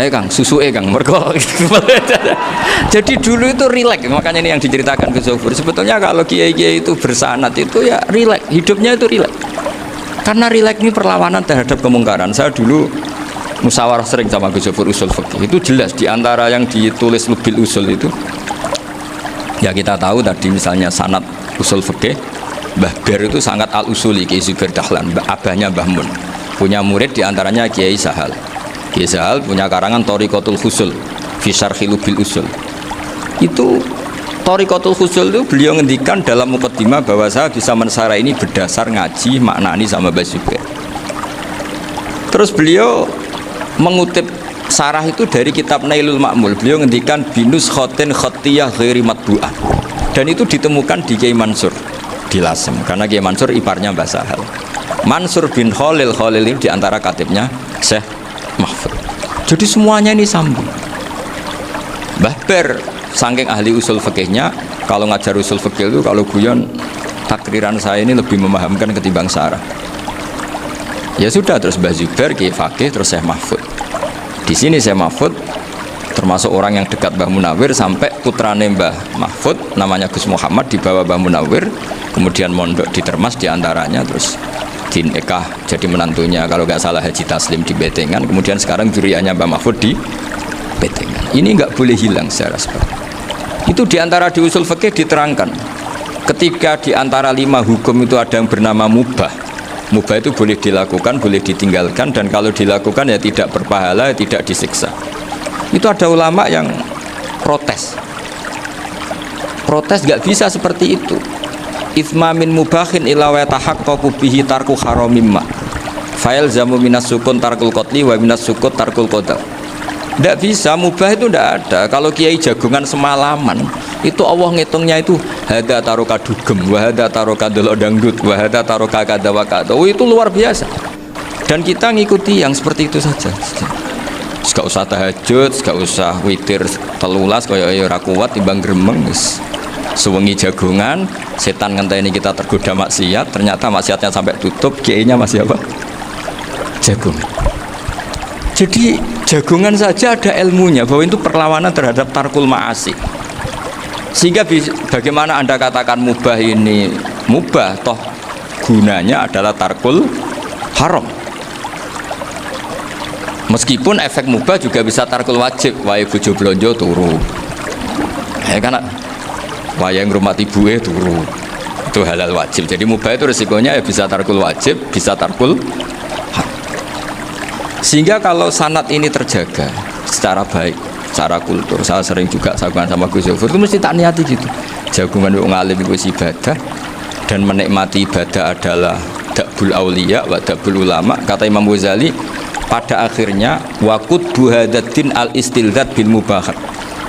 Kang susu Kang mergo. Jadi dulu itu rileks, makanya ini yang diceritakan ke Zuhur. Sebetulnya kalau kiai-kiai itu bersanad itu ya rileks, hidupnya itu rileks. Karena rileks ini perlawanan terhadap kemungkaran. Saya dulu musyawarah sering sama Gus Jafur usul fikih. Itu jelas di antara yang ditulis Lubil Usul itu. Ya kita tahu tadi misalnya sanad usul fikih Mbah Ber itu sangat al-usuli Kiai Zubair Dahlan, abahnya Mbah Mun. Punya murid di antaranya Kiai Sahal. Kiai Sahal punya karangan Thariqatul Husul fi Syarhi Lubil Usul. Itu Thariqatul Husul itu beliau ngendikan dalam mukaddimah bahwa saya bisa mensara ini berdasar ngaji maknani sama Mbah Zubair. Terus beliau mengutip Sarah itu dari kitab Nailul Ma'mul. Beliau ngendikan binus khotin khotiyah ghairi matbu'ah. Dan itu ditemukan di Kiai Mansur di Lasem, karena Kiai Mansur iparnya Mbah Sahal. Mansur bin Khalil ini diantara katibnya Syekh Mahfud. Jadi semuanya ini sambung. Mbah Ber saking ahli usul fikihnya, kalau ngajar usul fikih itu kalau guyon takriran saya ini lebih memahamkan ketimbang Sarah. Ya sudah, terus Mbah Zubair Kiai Fakih, terus Syekh Mahfud. Di sini Syekh Mahfud termasuk orang yang dekat Mbah Munawir, sampai putrane Mbah Mahfud namanya Gus Muhammad dibawa Mbah Munawir, kemudian mondok di Termas diantaranya, terus dinikah jadi menantunya kalau nggak salah Haji Taslim di Betengan, kemudian sekarang juriannya Mbah Mahfud di Betengan. Ini nggak boleh hilang secara seperti itu. Diantara di usul fikih diterangkan, ketika diantara 5 hukum itu ada yang bernama mubah. Mubah itu boleh dilakukan, boleh ditinggalkan, dan kalau dilakukan ya tidak berpahala, tidak disiksa. Itu ada ulama yang protes nggak bisa seperti itu. Ithma min mubahin ila wa tahaqqaqu bihi tarku haramimma fa'il zamu minas sukun tarkul qatli wa minas sukut tarkul qadar. Nggak bisa, mubah itu nggak ada. Kalau kiai jagungan semalaman itu Allah ngitungnya itu hada taroka dugem, wahada taroka delok dangdut, wahada taroka kada wakada. Oh, itu luar biasa. Dan kita ngikuti yang seperti itu saja. Gak usah tahajud, gak usah witir telulas kaya ora kuat timbang gremeng. Sewengi jagungan, setan ngenteni kita tergoda maksiat, ternyata maksiatnya sampai tutup, kiainya masih apa? Jagungan. Jadi jagungan saja ada ilmunya bahwa itu perlawanan terhadap tarkul ma'asi. Sehingga bagaimana Anda katakan mubah ini mubah, toh gunanya adalah tarkul haram. Meskipun efek mubah juga bisa tarkul wajib, wae bojo blonjo turu. Ya kan, wae ngrumati ibuke turu. Itu halal wajib. Jadi mubah itu resikonya ya bisa tarkul wajib, bisa tarkul haram. Sehingga kalau sanad ini terjaga secara baik, secara kultur, saya sering juga saguan sama Gus Yofur itu mesti tak niati gitu. Jagungan wong alim itu ibadah, dan menikmati ibadah adalah dakbul auliya wa dakbul ulama. Kata Imam Ghazali, pada akhirnya waqud buhadatin al istilzat bil mubahat.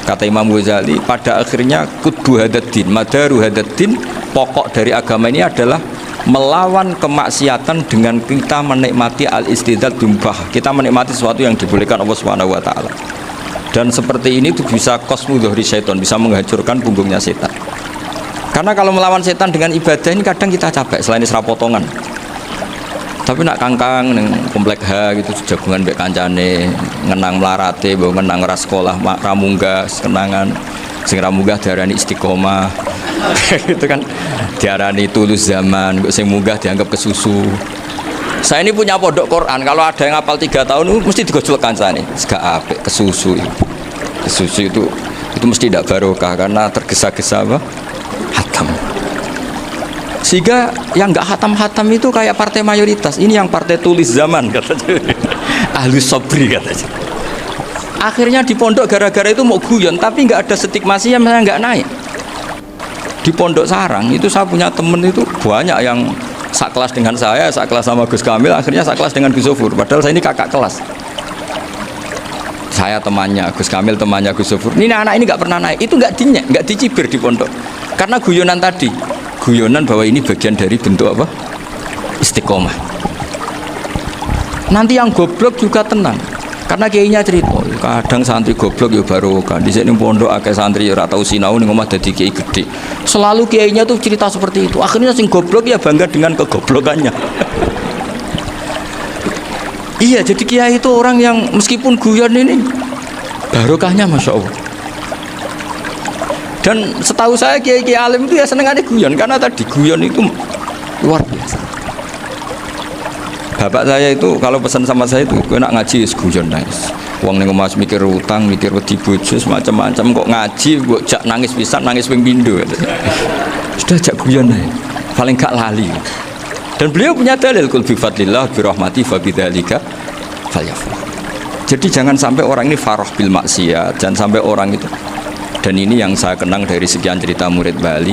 Kata Imam Ghazali, pada akhirnya qutbu hadatin, madaru hadatin, pokok dari agama ini adalah melawan kemaksiatan dengan kita menikmati al-istidzat bimbah. Kita menikmati sesuatu yang dibolehkan Allah Subhanahu wa taala. Dan seperti ini itu bisa qasmu dhuhri syaitan, bisa menghancurkan punggungnya setan. Karena kalau melawan setan dengan ibadah ini kadang kita capek selain isra potongan. Tapi nak kangkang ning komplek H gitu jagungan mbek kancane, ngenang melarate, mbok ngenang ora sekolah, ramunggah, kenangan. Sing ramunggah diarani istiqomah. Itu kan diarani tulus zaman, sing munggah dianggap kesusu. Saya ini punya pondok Quran, kalau ada yang hafal 3 tahun mesti digojlok kancane. Gak apik kesusu. Kesusu itu mesti tidak barokah karena tergesa-gesa apa? Hatam. Sehingga yang nggak hatam-hatam itu kayak partai mayoritas. Ini yang partai tulis zaman katanya. Ahli sobri katanya. Akhirnya di pondok gara-gara itu mau guyon, tapi nggak ada stigmasi yang saya nggak naik. Di pondok sarang itu saya punya temen itu banyak yang sekelas dengan saya, sekelas sama Gus Kamil, akhirnya sekelas dengan Gus Sofur. Padahal saya ini kakak kelas. Saya temannya Gus Kamil, temannya Gus Sofur. Ini anak ini nggak pernah naik, itu nggak dinyek, nggak dicibir di pondok. Karena guyonan tadi, guyonan bahwa ini bagian dari bentuk apa? Istiqomah. Nanti yang goblok juga tenang. Karena kiainya cerita, kadang santri goblok ya barokah. Di sini pondok akeh santri ora tau sinau ning omah dadi kiai gede. Selalu kiainya tuh cerita seperti itu. Akhirnya sing goblok ya bangga dengan kegoblokannya. Iya, jadi kiai itu orang yang meskipun guyon ini barokahnya Masya Allah. Dan setahu saya kiai-kiai alim itu ya senengannya guyon, karena tadi guyon itu luar biasa. Bapak saya itu kalau pesan sama saya itu nak ngaji guyon nice. Wong ning omah mikir utang, mikir wedi bojo macam-macam, kok ngaji kok jak nangis pisan, nangis ping pindho. Sudah jak guyon ae. Paling gak lali. Dan beliau punya dalil kul bi fadlillah bi rahmati fa bidzalika falyafrah. Jadi jangan sampai orang ini farah bil maksiat, jangan sampai orang itu. Dan ini yang saya kenang dari sekian cerita murid Bali.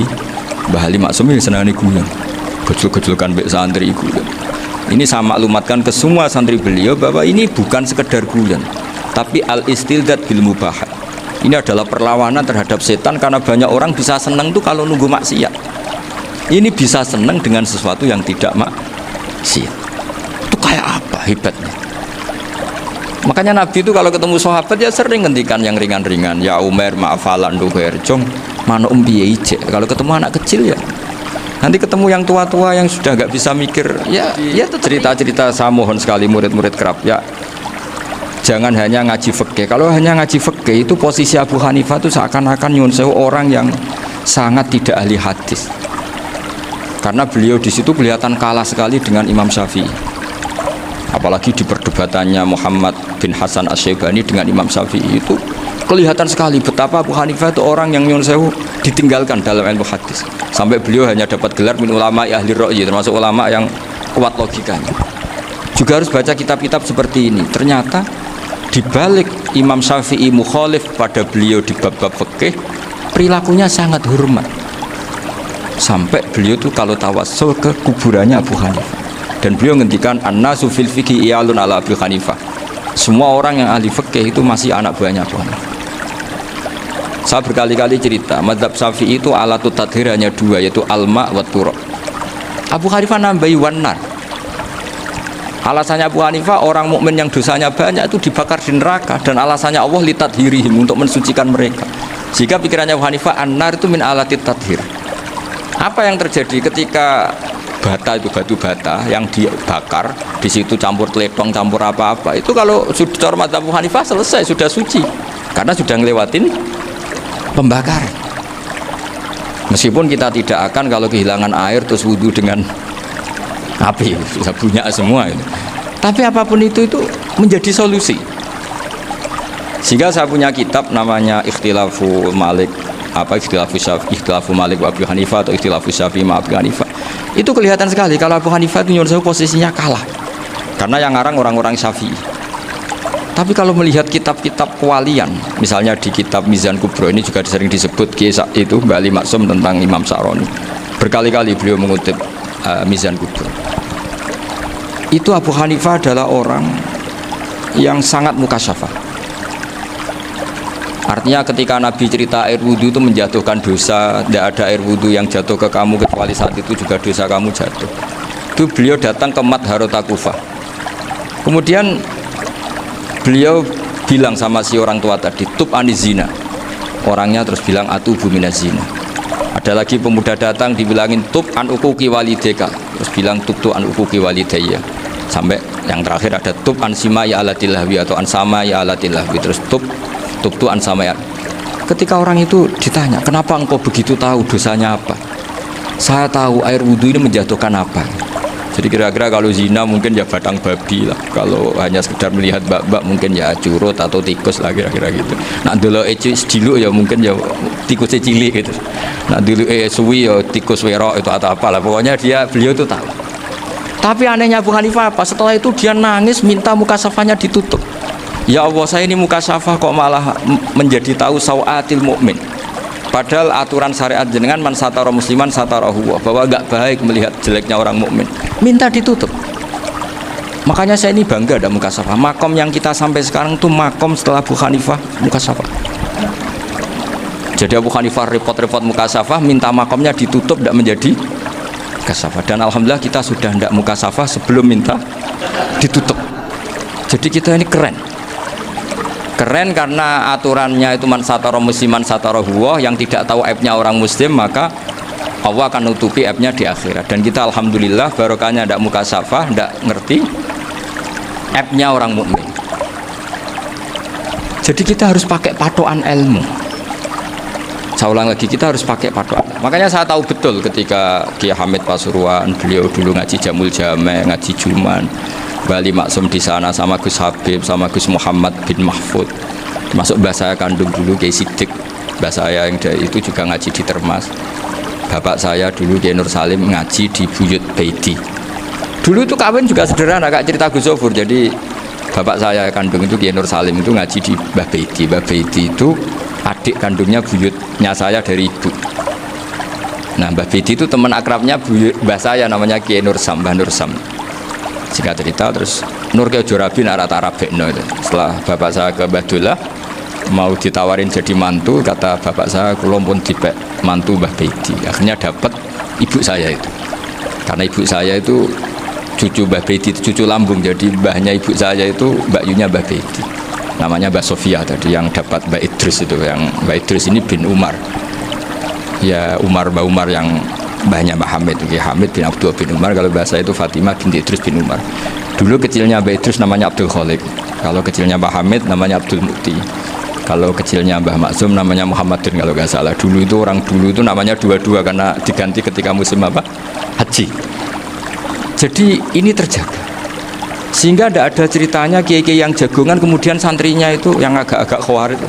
Mbah Ali Maksum ya senangane guyon. Gejol-gejolkan mbek santri guyon. Ini saya maklumatkan ke semua santri beliau bahwa ini bukan sekedar guyon. tapi al-istildad bil mubahat. Ini adalah perlawanan terhadap setan, karena banyak orang bisa senang tuh kalau nunggu maksiat. Ini bisa senang dengan sesuatu yang tidak maksiat. Itu kayak apa hebatnya? Makanya Nabi itu kalau ketemu sahabat ya sering ngendikan yang ringan-ringan. Ya Umar ma'afalan duher jong mano umpiye ije. Kalau ketemu anak kecil ya. Nanti ketemu yang tua-tua yang sudah nggak bisa mikir, ya cerita-cerita. Saya mohon sekali murid-murid kerap ya, jangan hanya ngaji fikih. Kalau hanya ngaji fikih itu posisi Abu Hanifah itu seakan-akan nyun sewu orang yang sangat tidak ahli hadis. Karena beliau di situ kelihatan kalah sekali dengan Imam Syafi'i. Apalagi di perdebatannya Muhammad bin Hasan Asy-Syaibani dengan Imam Syafi'i itu kelihatan sekali betapa Abu Hanifah itu orang yang nyun sewu ditinggalkan dalam ilmu hadis. Sampai beliau hanya dapat gelar min ulama ahli ra'yi, termasuk ulama yang kuat logikanya. Juga harus baca kitab-kitab seperti ini. Ternyata di balik Imam Syafi'i mukhalif pada beliau di bab-bab fikih, perilakunya sangat hormat. Sampai beliau tuh kalau tawassul ke kuburannya Abu Hanifah. Dan beliau ngendikan an-nasu fil fiqhi iyalun ala Abu Hanifah. Semua orang yang ahli fikih itu masih anak buahnya Abu Hanifah. Saya berkali-kali cerita, mazhab Syafi'i itu alatut tathhir hanya dua, yaitu alma wa turab. Abu Hanifah nambahi wanar. Alasannya Abu Hanifah, orang mukmin yang dosanya banyak itu dibakar di neraka, dan alasannya Allah litathhirihim, untuk mensucikan mereka. Jika pikirannya Abu Hanifah, an-nar itu min alatit tathhir. Apa yang terjadi ketika bata itu batu bata yang dibakar, di situ campur telepong, campur apa-apa, itu kalau sudah mazhab Abu Hanifah selesai, sudah suci, karena sudah ngelewatin pembakaran. Meskipun kita tidak akan kalau kehilangan air terus wudhu dengan api, bisa punya semua itu. Tapi apapun itu menjadi solusi. Sehingga saya punya kitab namanya Ikhtilafu Malik, Ikhtilafu Malik wa Abu Hanifah atau Ikhtilafu Syafi'i ma Abu Hanifah. Itu kelihatan sekali kalau Abu Hanifah itu nyuruh posisinya kalah, karena yang ngarang orang-orang Syafi'i. Tapi kalau melihat kitab-kitab kewalian, misalnya di kitab Mizan Kubro ini juga sering disebut itu Mbak Ali Maksum tentang Imam Sa'roni. Berkali-kali beliau mengutip Mizan Kubro. Itu Abu Hanifah adalah orang yang sangat mukasyafah. Artinya ketika Nabi cerita air wudhu itu menjatuhkan dosa, tidak ada air wudhu yang jatuh ke kamu kecuali saat itu juga dosa kamu jatuh. Itu beliau datang ke Madharota Kufah. Kemudian beliau bilang sama si orang tua tadi, tub anizina. Orangnya terus bilang atubu minazina. Ada lagi pemuda datang dibilangin tub an ukuki walideka, terus bilang tub tu an ukuki walidayya. Sampai yang terakhir ada tub an sima ya alatilahwi atau an sama ya alatilahwi, terus tub tu an sama ya. Ketika orang itu ditanya, kenapa engkau begitu tahu dosanya apa? Saya tahu air wudhu ini menjatuhkan apa. Jadi kira-kira kalau zina mungkin ya batang babi lah. Kalau hanya sekedar melihat bak-bak mungkin ya curut atau tikus lah kira-kira gitu. Nak dulu diluk ya mungkin ya tikus cilik gitu. Nak dulu suwi ya tikus werok itu atau apalah. Pokoknya beliau itu tahu. Tapi anehnya Abu Hanifah apa? Setelah itu dia nangis minta mukasafahnya ditutup. Ya Allah, saya ini mukasafah kok malah menjadi tahu sawatil mukmin. Padahal aturan syariat jenengan man satara musliman satarahu, bahwa enggak baik melihat jeleknya orang mukmin. Minta ditutup. Makanya saya ini bangga ada mukasafah. Makom yang kita sampai sekarang itu makom setelah Abu Hanifah mukasafah. Jadi Abu Hanifah repot-repot mukasafah, minta makomnya ditutup, tidak menjadi mukasafah. Dan alhamdulillah kita sudah tidak mukasafah sebelum minta ditutup. Jadi kita ini keren. Keren karena aturannya itu man satara musliman satara huwa, yang tidak tahu aibnya orang muslim maka Allah akan nutupi aibnya di akhirat. Dan kita alhamdulillah barokahnya tidak mukasafah, tidak ngerti aibnya orang mukmin. Jadi kita harus pakai patokan ilmu. Saya ulang lagi, kita harus pakai patokan. Makanya saya tahu betul ketika Kiai Hamid Pasuruan, beliau dulu ngaji Jamul Jame, ngaji Juman, Bali Maksum di sana sama Gus Habib, sama Gus Muhammad bin Mahfud, termasuk mbah saya kandung dulu Kiai Sidik, mbah saya yang dari itu juga ngaji di Termas. Bapak saya dulu Kiai Nur Salim ngaji di Buyut Baiti. Dulu itu kawin juga sederhana, kayak cerita Gus Zofur. Jadi bapak saya kandung itu Kiai Nur Salim itu ngaji di Mbah Baiti. Mbah Baiti itu adik kandungnya buyutnya saya dari ibu. Nah, Mbah Baiti itu teman akrabnya mbah saya namanya Kiai Nur Sam, Mbah Nur Sam. Singkat cerita terus Nur ke Jorabi rata Arabekno itu. Setelah bapak saya ke Badullah mau ditawarin jadi mantu, kata bapak saya kula pun dipek mantu Mbah Beidi. Akhirnya dapat ibu saya itu. Karena ibu saya itu cucu Mbah Beidi, cucu lambung. Jadi mbahnya ibu saya itu Mbak Yunya Mbah Beidi. Namanya Mbak Sofia tadi yang dapat Mbak Idris itu. Yang Mbak Idris ini bin Umar. Ya Mbak Umar yang mbahnya Mbah Hamid. Hamid bin Abdul bin Umar. Kalau bahasa itu Fatimah binti Idris bin Umar. Dulu kecilnya Mbah Idris namanya Abdul Khalik. Kalau kecilnya Mbah Hamid namanya Abdul Mukti. Kalau kecilnya Mbah Maksum namanya Muhammadin kalau nggak salah. Dulu itu orang dulu itu namanya dua-dua karena diganti ketika musim apa? Haji. Jadi ini terjaga. Sehingga tidak ada ceritanya kiai-kiai yang jagongan kemudian santrinya itu yang agak-agak khawatir.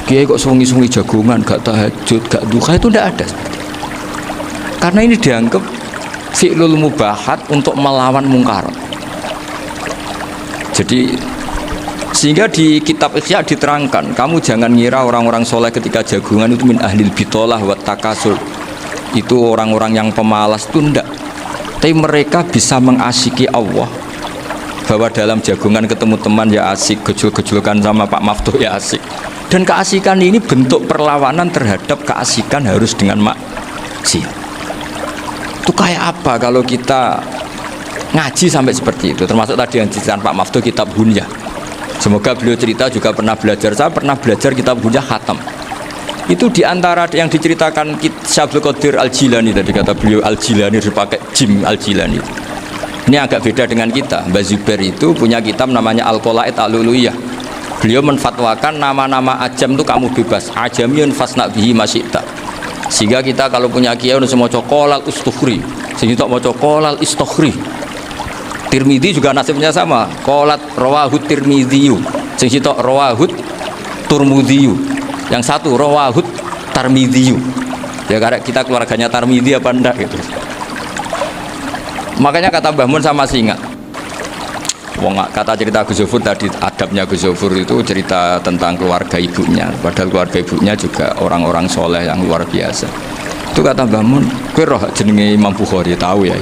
Kiai kok sungi-sungi jagongan, gak tahajud, gak duha, itu tidak ada. Karena ini dianggap fi'lul mubahat untuk melawan mungkar. Jadi sehingga di kitab Ihya diterangkan, kamu jangan ngira orang-orang soleh ketika jagungan itu min ahlil bitolah wa takasur, itu orang-orang yang pemalas, itu enggak. Tapi mereka bisa mengasyiki Allah, bahwa dalam jagungan ketemu teman ya asik, gejul-gejulkan sama Pak Maftuh ya asik. Dan keasikan ini bentuk perlawanan terhadap keasikan harus dengan maksiat. Itu kayak apa kalau kita ngaji sampai seperti itu, termasuk tadi yang diceritakan Pak Maftuh kitab Hunyah. Semoga beliau cerita juga pernah belajar. Saya pernah belajar kitab Hunyah khatam. Itu diantara yang diceritakan Syekh Abdul Qadir Al-Jilani tadi, kata beliau Al-Jilani dipakai Jim Al-Jilani. Ini agak beda dengan kita. Mbah Zubair itu punya kitab namanya Al-Qalaid Al-Luluyah. Beliau menfatwakan nama-nama ajam itu kamu bebas. Ajamiyun fasna bihi masyita. Sehingga kita kalau punya kiai harus mau cokolal ustukhri, sehingga mau cokolal istukhri. Tirmidzi juga nasibnya sama. Qolat rawahut Tirmidzi. Sing sitok rawahut Turmudzi. Yang satu rawahut Tarmidzi. Ya karena kita keluarganya Tarmidzi apa enggak gitu. Makanya kata Mbah Mun sama singa. Wong kata cerita Gus Zufur tadi, adabnya Gus Zufur itu cerita tentang keluarga ibunya. Padahal keluarga ibunya juga orang-orang soleh yang luar biasa. Itu kata Mbah Mun, kowe roh jenenge Imam Bukhari tahu ya.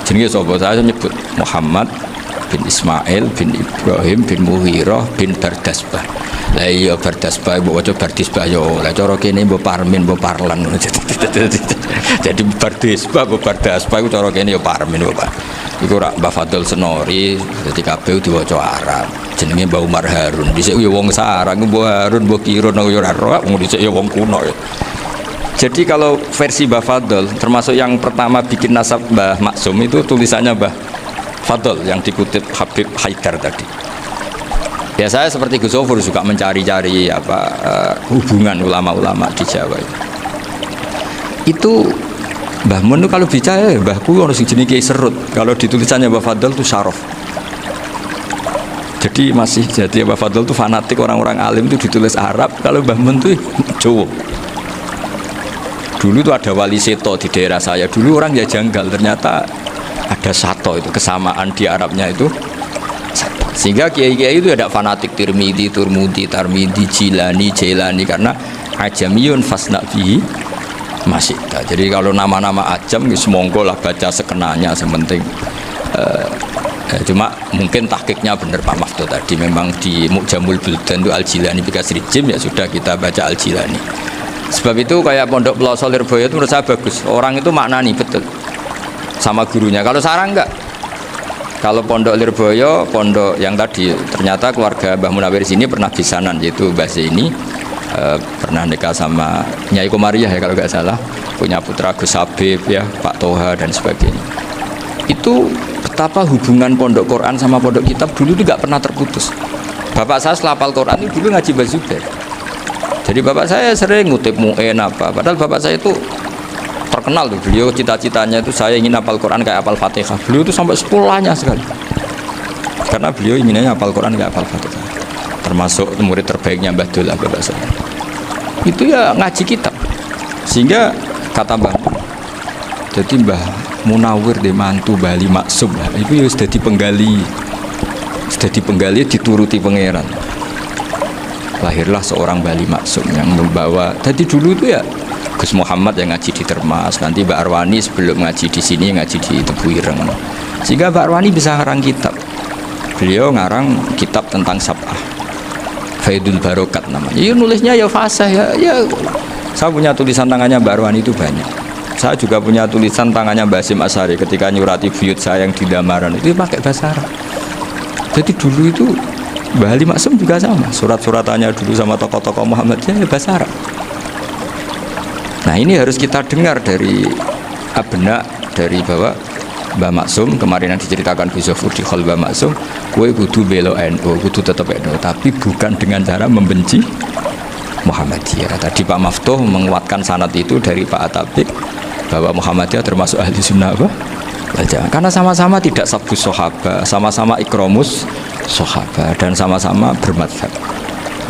Jenenge sapa? Saya nyebut Muhammad bin Ismail bin Ibrahim bin Mughirah bin Bardasbah. Lah iya Bardasbah mbok waca Bardisbah yo. Lah cara kene mbok Parmin mbok Parlan. Jadi Bardisbah mbok Bardasbah iku cara kene yo Parmin Bapak. Iku rak Mbah Fadl Senori, dadi kabeh diwaca Arab. Jenenge Mbah Umar Harun. Dhisik yo wong sarang Mbah Harun mbok Kirun yo ora ora, wong dhisik yo wong kuno ya. Jadi kalau versi Mbah Fadl, termasuk yang pertama bikin nasab Mbah Maksum itu tulisannya Mbah Fadl yang dikutip Habib Haidar tadi. Ya saya seperti Gus Zufur juga mencari-cari hubungan ulama-ulama di Jawa itu. Mbah Mun kalau bicara mbahku harus jenis Kiai Serut. Kalau ditulisannya Mbah Fadl itu syaraf. Jadi Mbah Fadl itu fanatik orang-orang alim itu ditulis Arab. Kalau Mbah Mun itu Jawa. Dulu itu ada wali seto di daerah saya. Dulu orang ya janggal, ternyata ada sato itu kesamaan di Arabnya itu. Sehingga kiai-kiai itu ada fanatik Tirmidzi, Turmudi, Tarmidi, Jilani, Jailani karena ajamiyun fasna bihi masyita. Jadi kalau nama-nama ajam semonggo lah baca sekenanya sementing. Cuma mungkin tahqiqnya benar Pak Maftuh tadi, memang di Mu'jamul Buldan itu Al-Jilani bikasri jim, ya sudah kita baca Al-Jilani. Sebab itu kayak Pondok Pelosok Lirboyo itu menurut saya bagus. Orang itu maknani betul sama gurunya. Kalau sarang enggak. Kalau Pondok Lirboyo, pondok yang tadi ternyata keluarga Mbah Munawir sini pernah bisanan, yaitu Mbah Zaini pernah nikah sama Nyai Komariah ya kalau nggak salah, punya putra Gus Habib ya, Pak Toha dan sebagainya. Itu betapa hubungan pondok Quran sama pondok kitab dulu itu nggak pernah terputus. Bapak saya selapal Quran itu dulu ngaji Mbah Zubair. Jadi bapak saya sering ngutip mu'en apa, padahal bapak saya itu terkenal tuh, beliau cita-citanya itu saya ingin hafal Quran kayak hafal Fatihah. Beliau itu sampai sekolahnya sekali, karena beliau inginnya hafal Quran kayak hafal Fatihah. Termasuk murid terbaiknya Mbah Dullah bapak saya. Itu ya ngaji kitab. Sehingga kata Mbah, jadi Mbah Munawir di mantu Bali Maksum, itu ya sudah dipenggali dituruti pangeran. Lahirlah seorang Bali Maksum yang membawa. Jadi dulu itu ya Gus Muhammad yang ngaji di Termas, nanti Mbak Arwani sebelum ngaji di sini ngaji di Tebu Ireng. Sehingga Mbak Arwani bisa ngarang kitab. beliau ngarang kitab tentang sab'ah, Faidul Barokat namanya. Ya nulisnya ya fasih ya. Saya punya tulisan tangannya Mbak Arwani itu banyak. Saya juga punya tulisan tangannya Mbak Hasyim Asy'ari ketika nyurati buyut saya yang di Damaran itu pakai bahasa Arab. Jadi dulu itu Mbah Ali Maksum juga sama, surat-suratannya dulu sama tokoh-tokoh Muhammadiyah ya bahasa Arab. Nah ini harus kita dengar dari abna, dari bahwa Mbah Maksum kemarin yang diceritakan Bu Zofur di Khol Mbah Maksum, kue kudu belo NU, kudu tetap NU, tapi bukan dengan cara membenci Muhammadiyah. Tadi Pak Maftuh menguatkan sanad itu dari Pak Atabik bahwa Muhammadiyah termasuk ahli sunnah apa? Karena sama-sama tidak sabus sahabat, sama-sama ikromus sahabat, dan sama-sama bermadhab.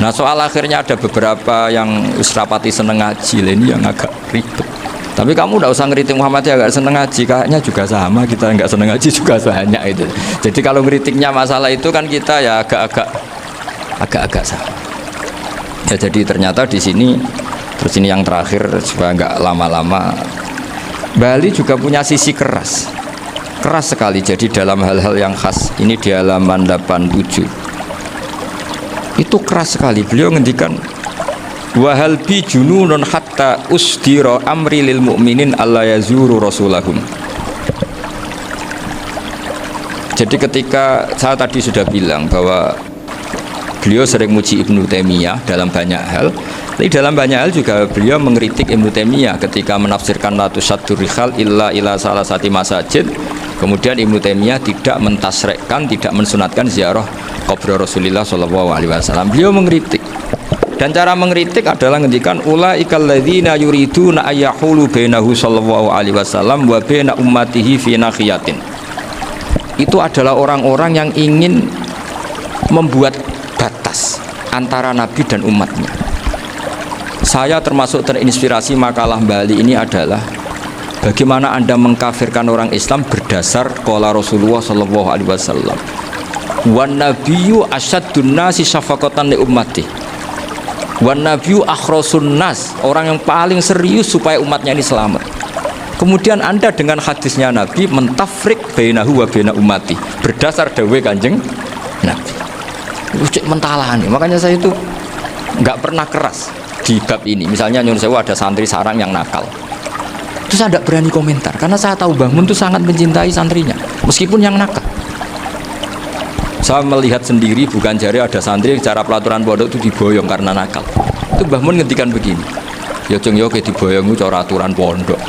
Nah soal akhirnya ada beberapa yang usrapati seneng ngaji ini yang agak ribet. Tapi kamu tidak usah ngeritik Muhammadiyah agak seneng ngaji, kayaknya juga sama, kita nggak seneng ngaji juga banyak itu. Jadi kalau ngeritiknya masalah itu kan kita ya agak-agak sama. Ya jadi ternyata di sini, terus ini yang terakhir supaya nggak lama-lama, Bali juga punya sisi keras sekali. Jadi dalam hal-hal yang khas ini di halaman 87 itu keras sekali. Beliau ngendikan wahal bi jununun hatta usdira amri lil mu'minin alla yazuru rasulahum. Jadi ketika saya tadi sudah bilang bahwa beliau sering muji Ibnu Taimiyah dalam banyak hal, tapi dalam banyak hal juga beliau mengkritik Ibnu Taimiyah ketika menafsirkan la tusaddur rihal illa ila salasati masajid. Kemudian Ibnu Taimiyah tidak mentasrekkan, tidak mensunatkan ziarah kubur Rasulullah SAW. Beliau mengkritik, dan cara mengkritik adalah ngendikan ulaikal ladzina yuriduna ayyahulu bainahu sallallahu alaihi wasallam wa baina ummatihi fi nakhiyatin. Itu adalah orang-orang yang ingin membuat batas antara Nabi dan umatnya. Saya termasuk terinspirasi makalah Bali ini adalah bagaimana Anda mengkafirkan orang Islam berdasar qala Rasulullah sallallahu alaihi wasallam. Wan nabiyyu asyaddun nasi syafaqatan li ummati. Wan nabiyyu akhrasun nas, orang yang paling serius supaya umatnya ini selamat. Kemudian Anda dengan hadisnya Nabi mentafrik bainahu wa baina ummati berdasar dawuh Kanjeng Nabi. Cek mentalani. Makanya saya itu nggak pernah keras di bab ini. Misalnya nyuwun sewu ada santri sarang yang nakal, terus saya tidak berani komentar karena saya tahu Mbah Mun itu sangat mencintai santrinya meskipun yang nakal. Saya melihat sendiri, bukan jari ada santri cara pelaturan pondok itu diboyong karena nakal. Itu Mbah Mun ngendikan begini, ya jeng yo ke diboyong itu cara aturan pondok.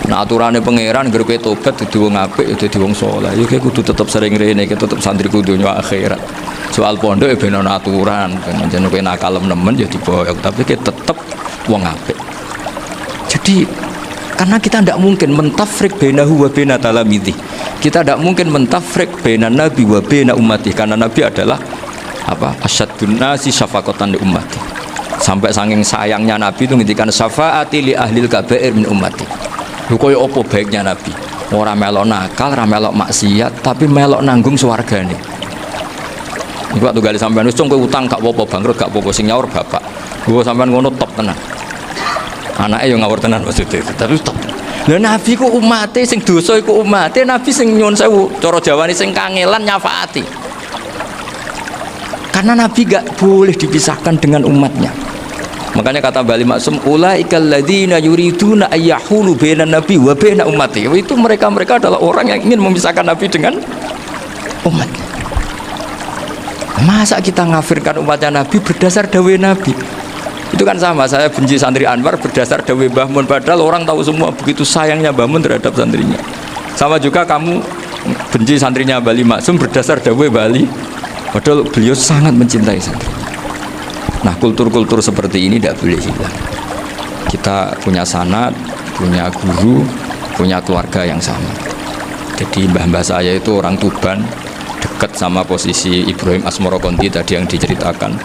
Nah aturannya pangeran gerke tobat dadi wong apik dadi wong saleh. Ya kowe kudu tetep sering rene, tetep santri kudunya akhirat. Soal pondok ya ben ana aturan, ben jenenge kowe nakal nemen ya diboyong, tapi kowe tetep wong apik. Jadi karena kita tidak mungkin mentafrik bainahu wa baina talamidhi. Kita tidak mungkin mentafrik baina nabi wa baina ummati, karena Nabi adalah apa? Asyaddun nasi syafaqatan li ummati. Sampai saking sayangnya Nabi itu ngendikan syafaati li ahlil kabair min ummati. Lho koyo apa baiknya Nabi? Ora melok nakal, ora melok maksiat, tapi melok nanggung swargane. Iku waktu gali sampean wis kowe utang gak apa-apa, bangkrut gak apa-apa, sing nyaur bapak. Gua sampean ngono top tenan. Anaknya yang ngawur tenan maksudnya, tapi top. Lah Nabi ku umate sing dosa iku umate, Nabi sing nyuwun sewu, cara Jawane sing kangelan nyafaati. Karena Nabi gak boleh dipisahkan dengan umatnya. Makanya kata Bali Maksum, ulaikal ladzina yuriduna ayyahulu bainan nabi wa baina ummati. Itu mereka adalah orang yang ingin memisahkan Nabi dengan umatnya. Masa kita ngafirkan umatnya Nabi berdasar dawuh Nabi? Itu kan sama, saya benci santri Anwar berdasar dawuh Mbah Mun, padahal orang tahu semua begitu sayangnya Mbah Mun terhadap santrinya. Sama juga kamu benci santrinya Bali Maksum berdasar dawuh Bali, padahal beliau sangat mencintai santri. Nah kultur-kultur seperti ini tidak boleh hilang. Kita punya sanad, punya guru, punya keluarga yang sama. Jadi mbah-mbah saya itu orang Tuban, dekat sama posisi Ibrahim Asmorokonti tadi yang diceritakan.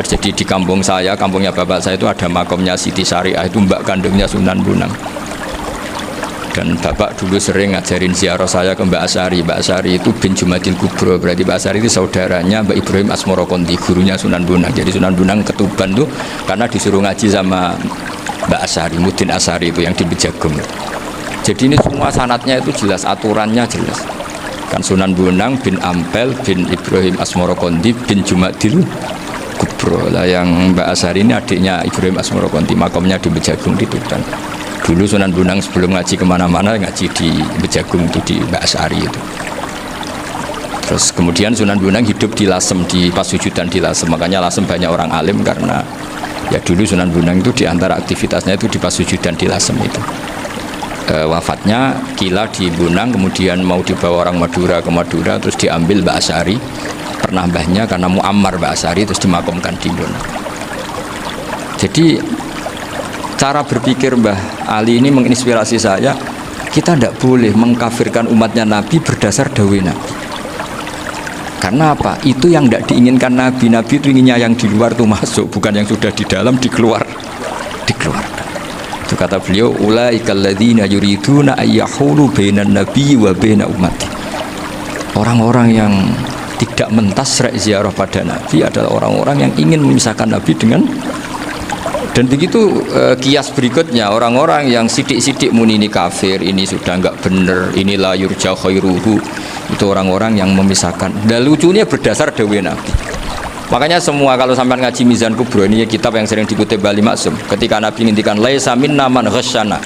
Jadi di kampung saya, kampungnya bapak saya itu ada makomnya Siti Syariah, itu mbak kandungnya Sunan Bonang. Dan bapak dulu sering ngajarin ziarah saya ke Mbak Asy'ari. Mbak Asy'ari itu bin Jumadil Kubro, berarti Mbak Asy'ari itu saudaranya Mbak Ibrahim Asmorokonti, gurunya Sunan Bonang. Jadi Sunan Bonang ke Tuban tuh karena disuruh ngaji sama Mbak Asy'ari, Mudin Asy'ari itu yang di Bejagung. Jadi ini semua sanatnya itu jelas, aturannya jelas. kan Sunan Bonang bin Ampel bin Ibrahim Asmorokondi bin Jumadil Kubro lah. Yang Mbak Asari ini adiknya Ibrahim Asmorokondi, makamnya di Bejagung di Tuban. Dulu Sunan Bonang sebelum ngaji kemana-mana ngaji di Bejagung itu, di Mbak Asari itu. Terus kemudian Sunan Bonang hidup di Lasem, di Pasujudan di Lasem, makanya Lasem banyak orang alim karena ya dulu Sunan Bonang itu diantara aktivitasnya itu di Pasujudan di Lasem itu. Wafatnya kila di Bonang, kemudian mau dibawa orang Madura ke Madura, terus diambil Mbak Asari, pernah mbahnya karena Muammar Mbak Asari, terus dimakamkan di Bonang. Jadi cara berpikir Mbah Ali ini menginspirasi saya. Kita tidak boleh mengkafirkan umatnya Nabi berdasar dawai Nabi. Karena apa? Itu yang tidak diinginkan Nabi. Nabi itu inginnya yang di luar itu masuk, bukan yang sudah di dalam dikeluarkan. Itu kata beliau, ulaikal ladzina yuriduna ayyahulu bainan nabi wa baina ummati. Orang-orang yang tidak mentasrek ziarah pada Nabi adalah orang-orang yang ingin memisahkan Nabi dengan. Dan begitu kias berikutnya, orang-orang yang sidik-sidik muni ini kafir, ini sudah enggak benar, ini la yurja khairuhu, itu orang-orang yang memisahkan. Dan lucunya berdasar dawai Nabi. Makanya semua kalau sampai ngaji Mizan Kubro, ini kitab yang sering dikutip Bali Maksum, ketika Nabi ngintikan laisa minna man ghasyana,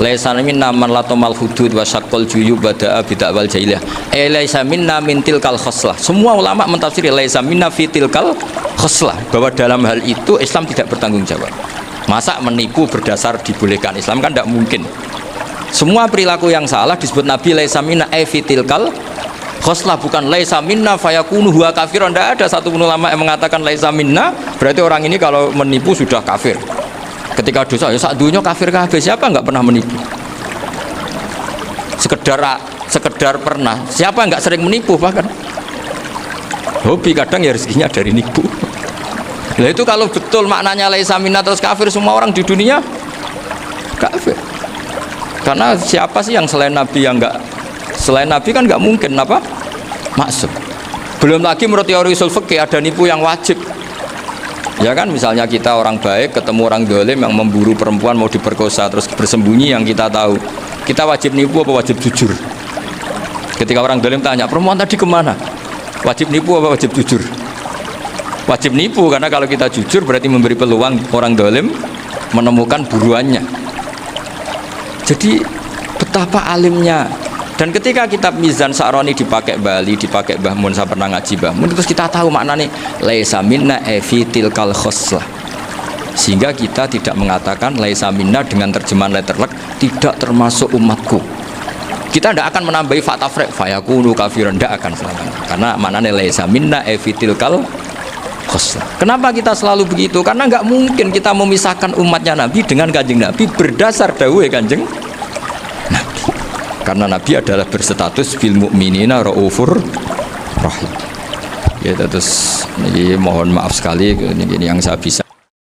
laisa minna man latomal hudud wa syaqqal juyub bada'a bid'awal jahiliyah, laisa minna min tilkal khoslah. Semua ulama mentafsiri laisa minna fi tilkal khoslah, bahwa dalam hal itu Islam tidak bertanggung jawab. Masa menipu berdasar dibolehkan, Islam kan tidak mungkin. Semua perilaku yang salah disebut Nabi laisa minna fi tilkal khoslah, bukan laisa minna fayakunu huwa kafir. Tidak ada satu ulama yang mengatakan laisa minna berarti orang ini kalau menipu sudah kafir. Ketika dosa ya sak dunya kafir kabeh. Siapa enggak pernah menipu? Sekedar pernah. Siapa enggak sering menipu? Bahkan hobi kadang ya rezekinya dari nipu. Nah itu kalau betul maknanya laisa minna terus kafir, semua orang di dunia kafir. Karena siapa sih yang selain Nabi yang enggak, selain Nabi kan enggak mungkin apa? Maksud. Belum lagi menurut teori usul fikih ada nipu yang wajib. Ya kan, misalnya kita orang baik ketemu orang dolim yang memburu perempuan mau diperkosa terus bersembunyi, yang kita tahu, kita wajib nipu apa wajib jujur? Ketika orang dolim tanya, perempuan tadi kemana? Wajib nipu apa wajib jujur? Wajib nipu, karena kalau kita jujur berarti memberi peluang orang dolim menemukan buruannya. Jadi betapa alimnya. Dan ketika kitab Mizan Sa'roni dipakai Bali, dipakai Mbah Mun, saya pernah ngaji Mbah Mun, terus kita tahu maknanya laisa minna fi tilkal khoslah. Sehingga kita tidak mengatakan laisa minna dengan terjemahan letterlek tidak termasuk umatku. Kita tidak akan menambahi fatafrek fayakunu kafiran, tidak akan selamanya. Karena maknanya laisa minna fi tilkal khoslah. Kenapa kita selalu begitu? Karena nggak mungkin kita memisahkan umatnya Nabi dengan kanjeng Nabi berdasar dawuh kanjeng Nabi. Karena Nabi adalah berstatus bil mu'minina raufur rahim. Ya terus ini mohon maaf sekali, ini yang saya bisa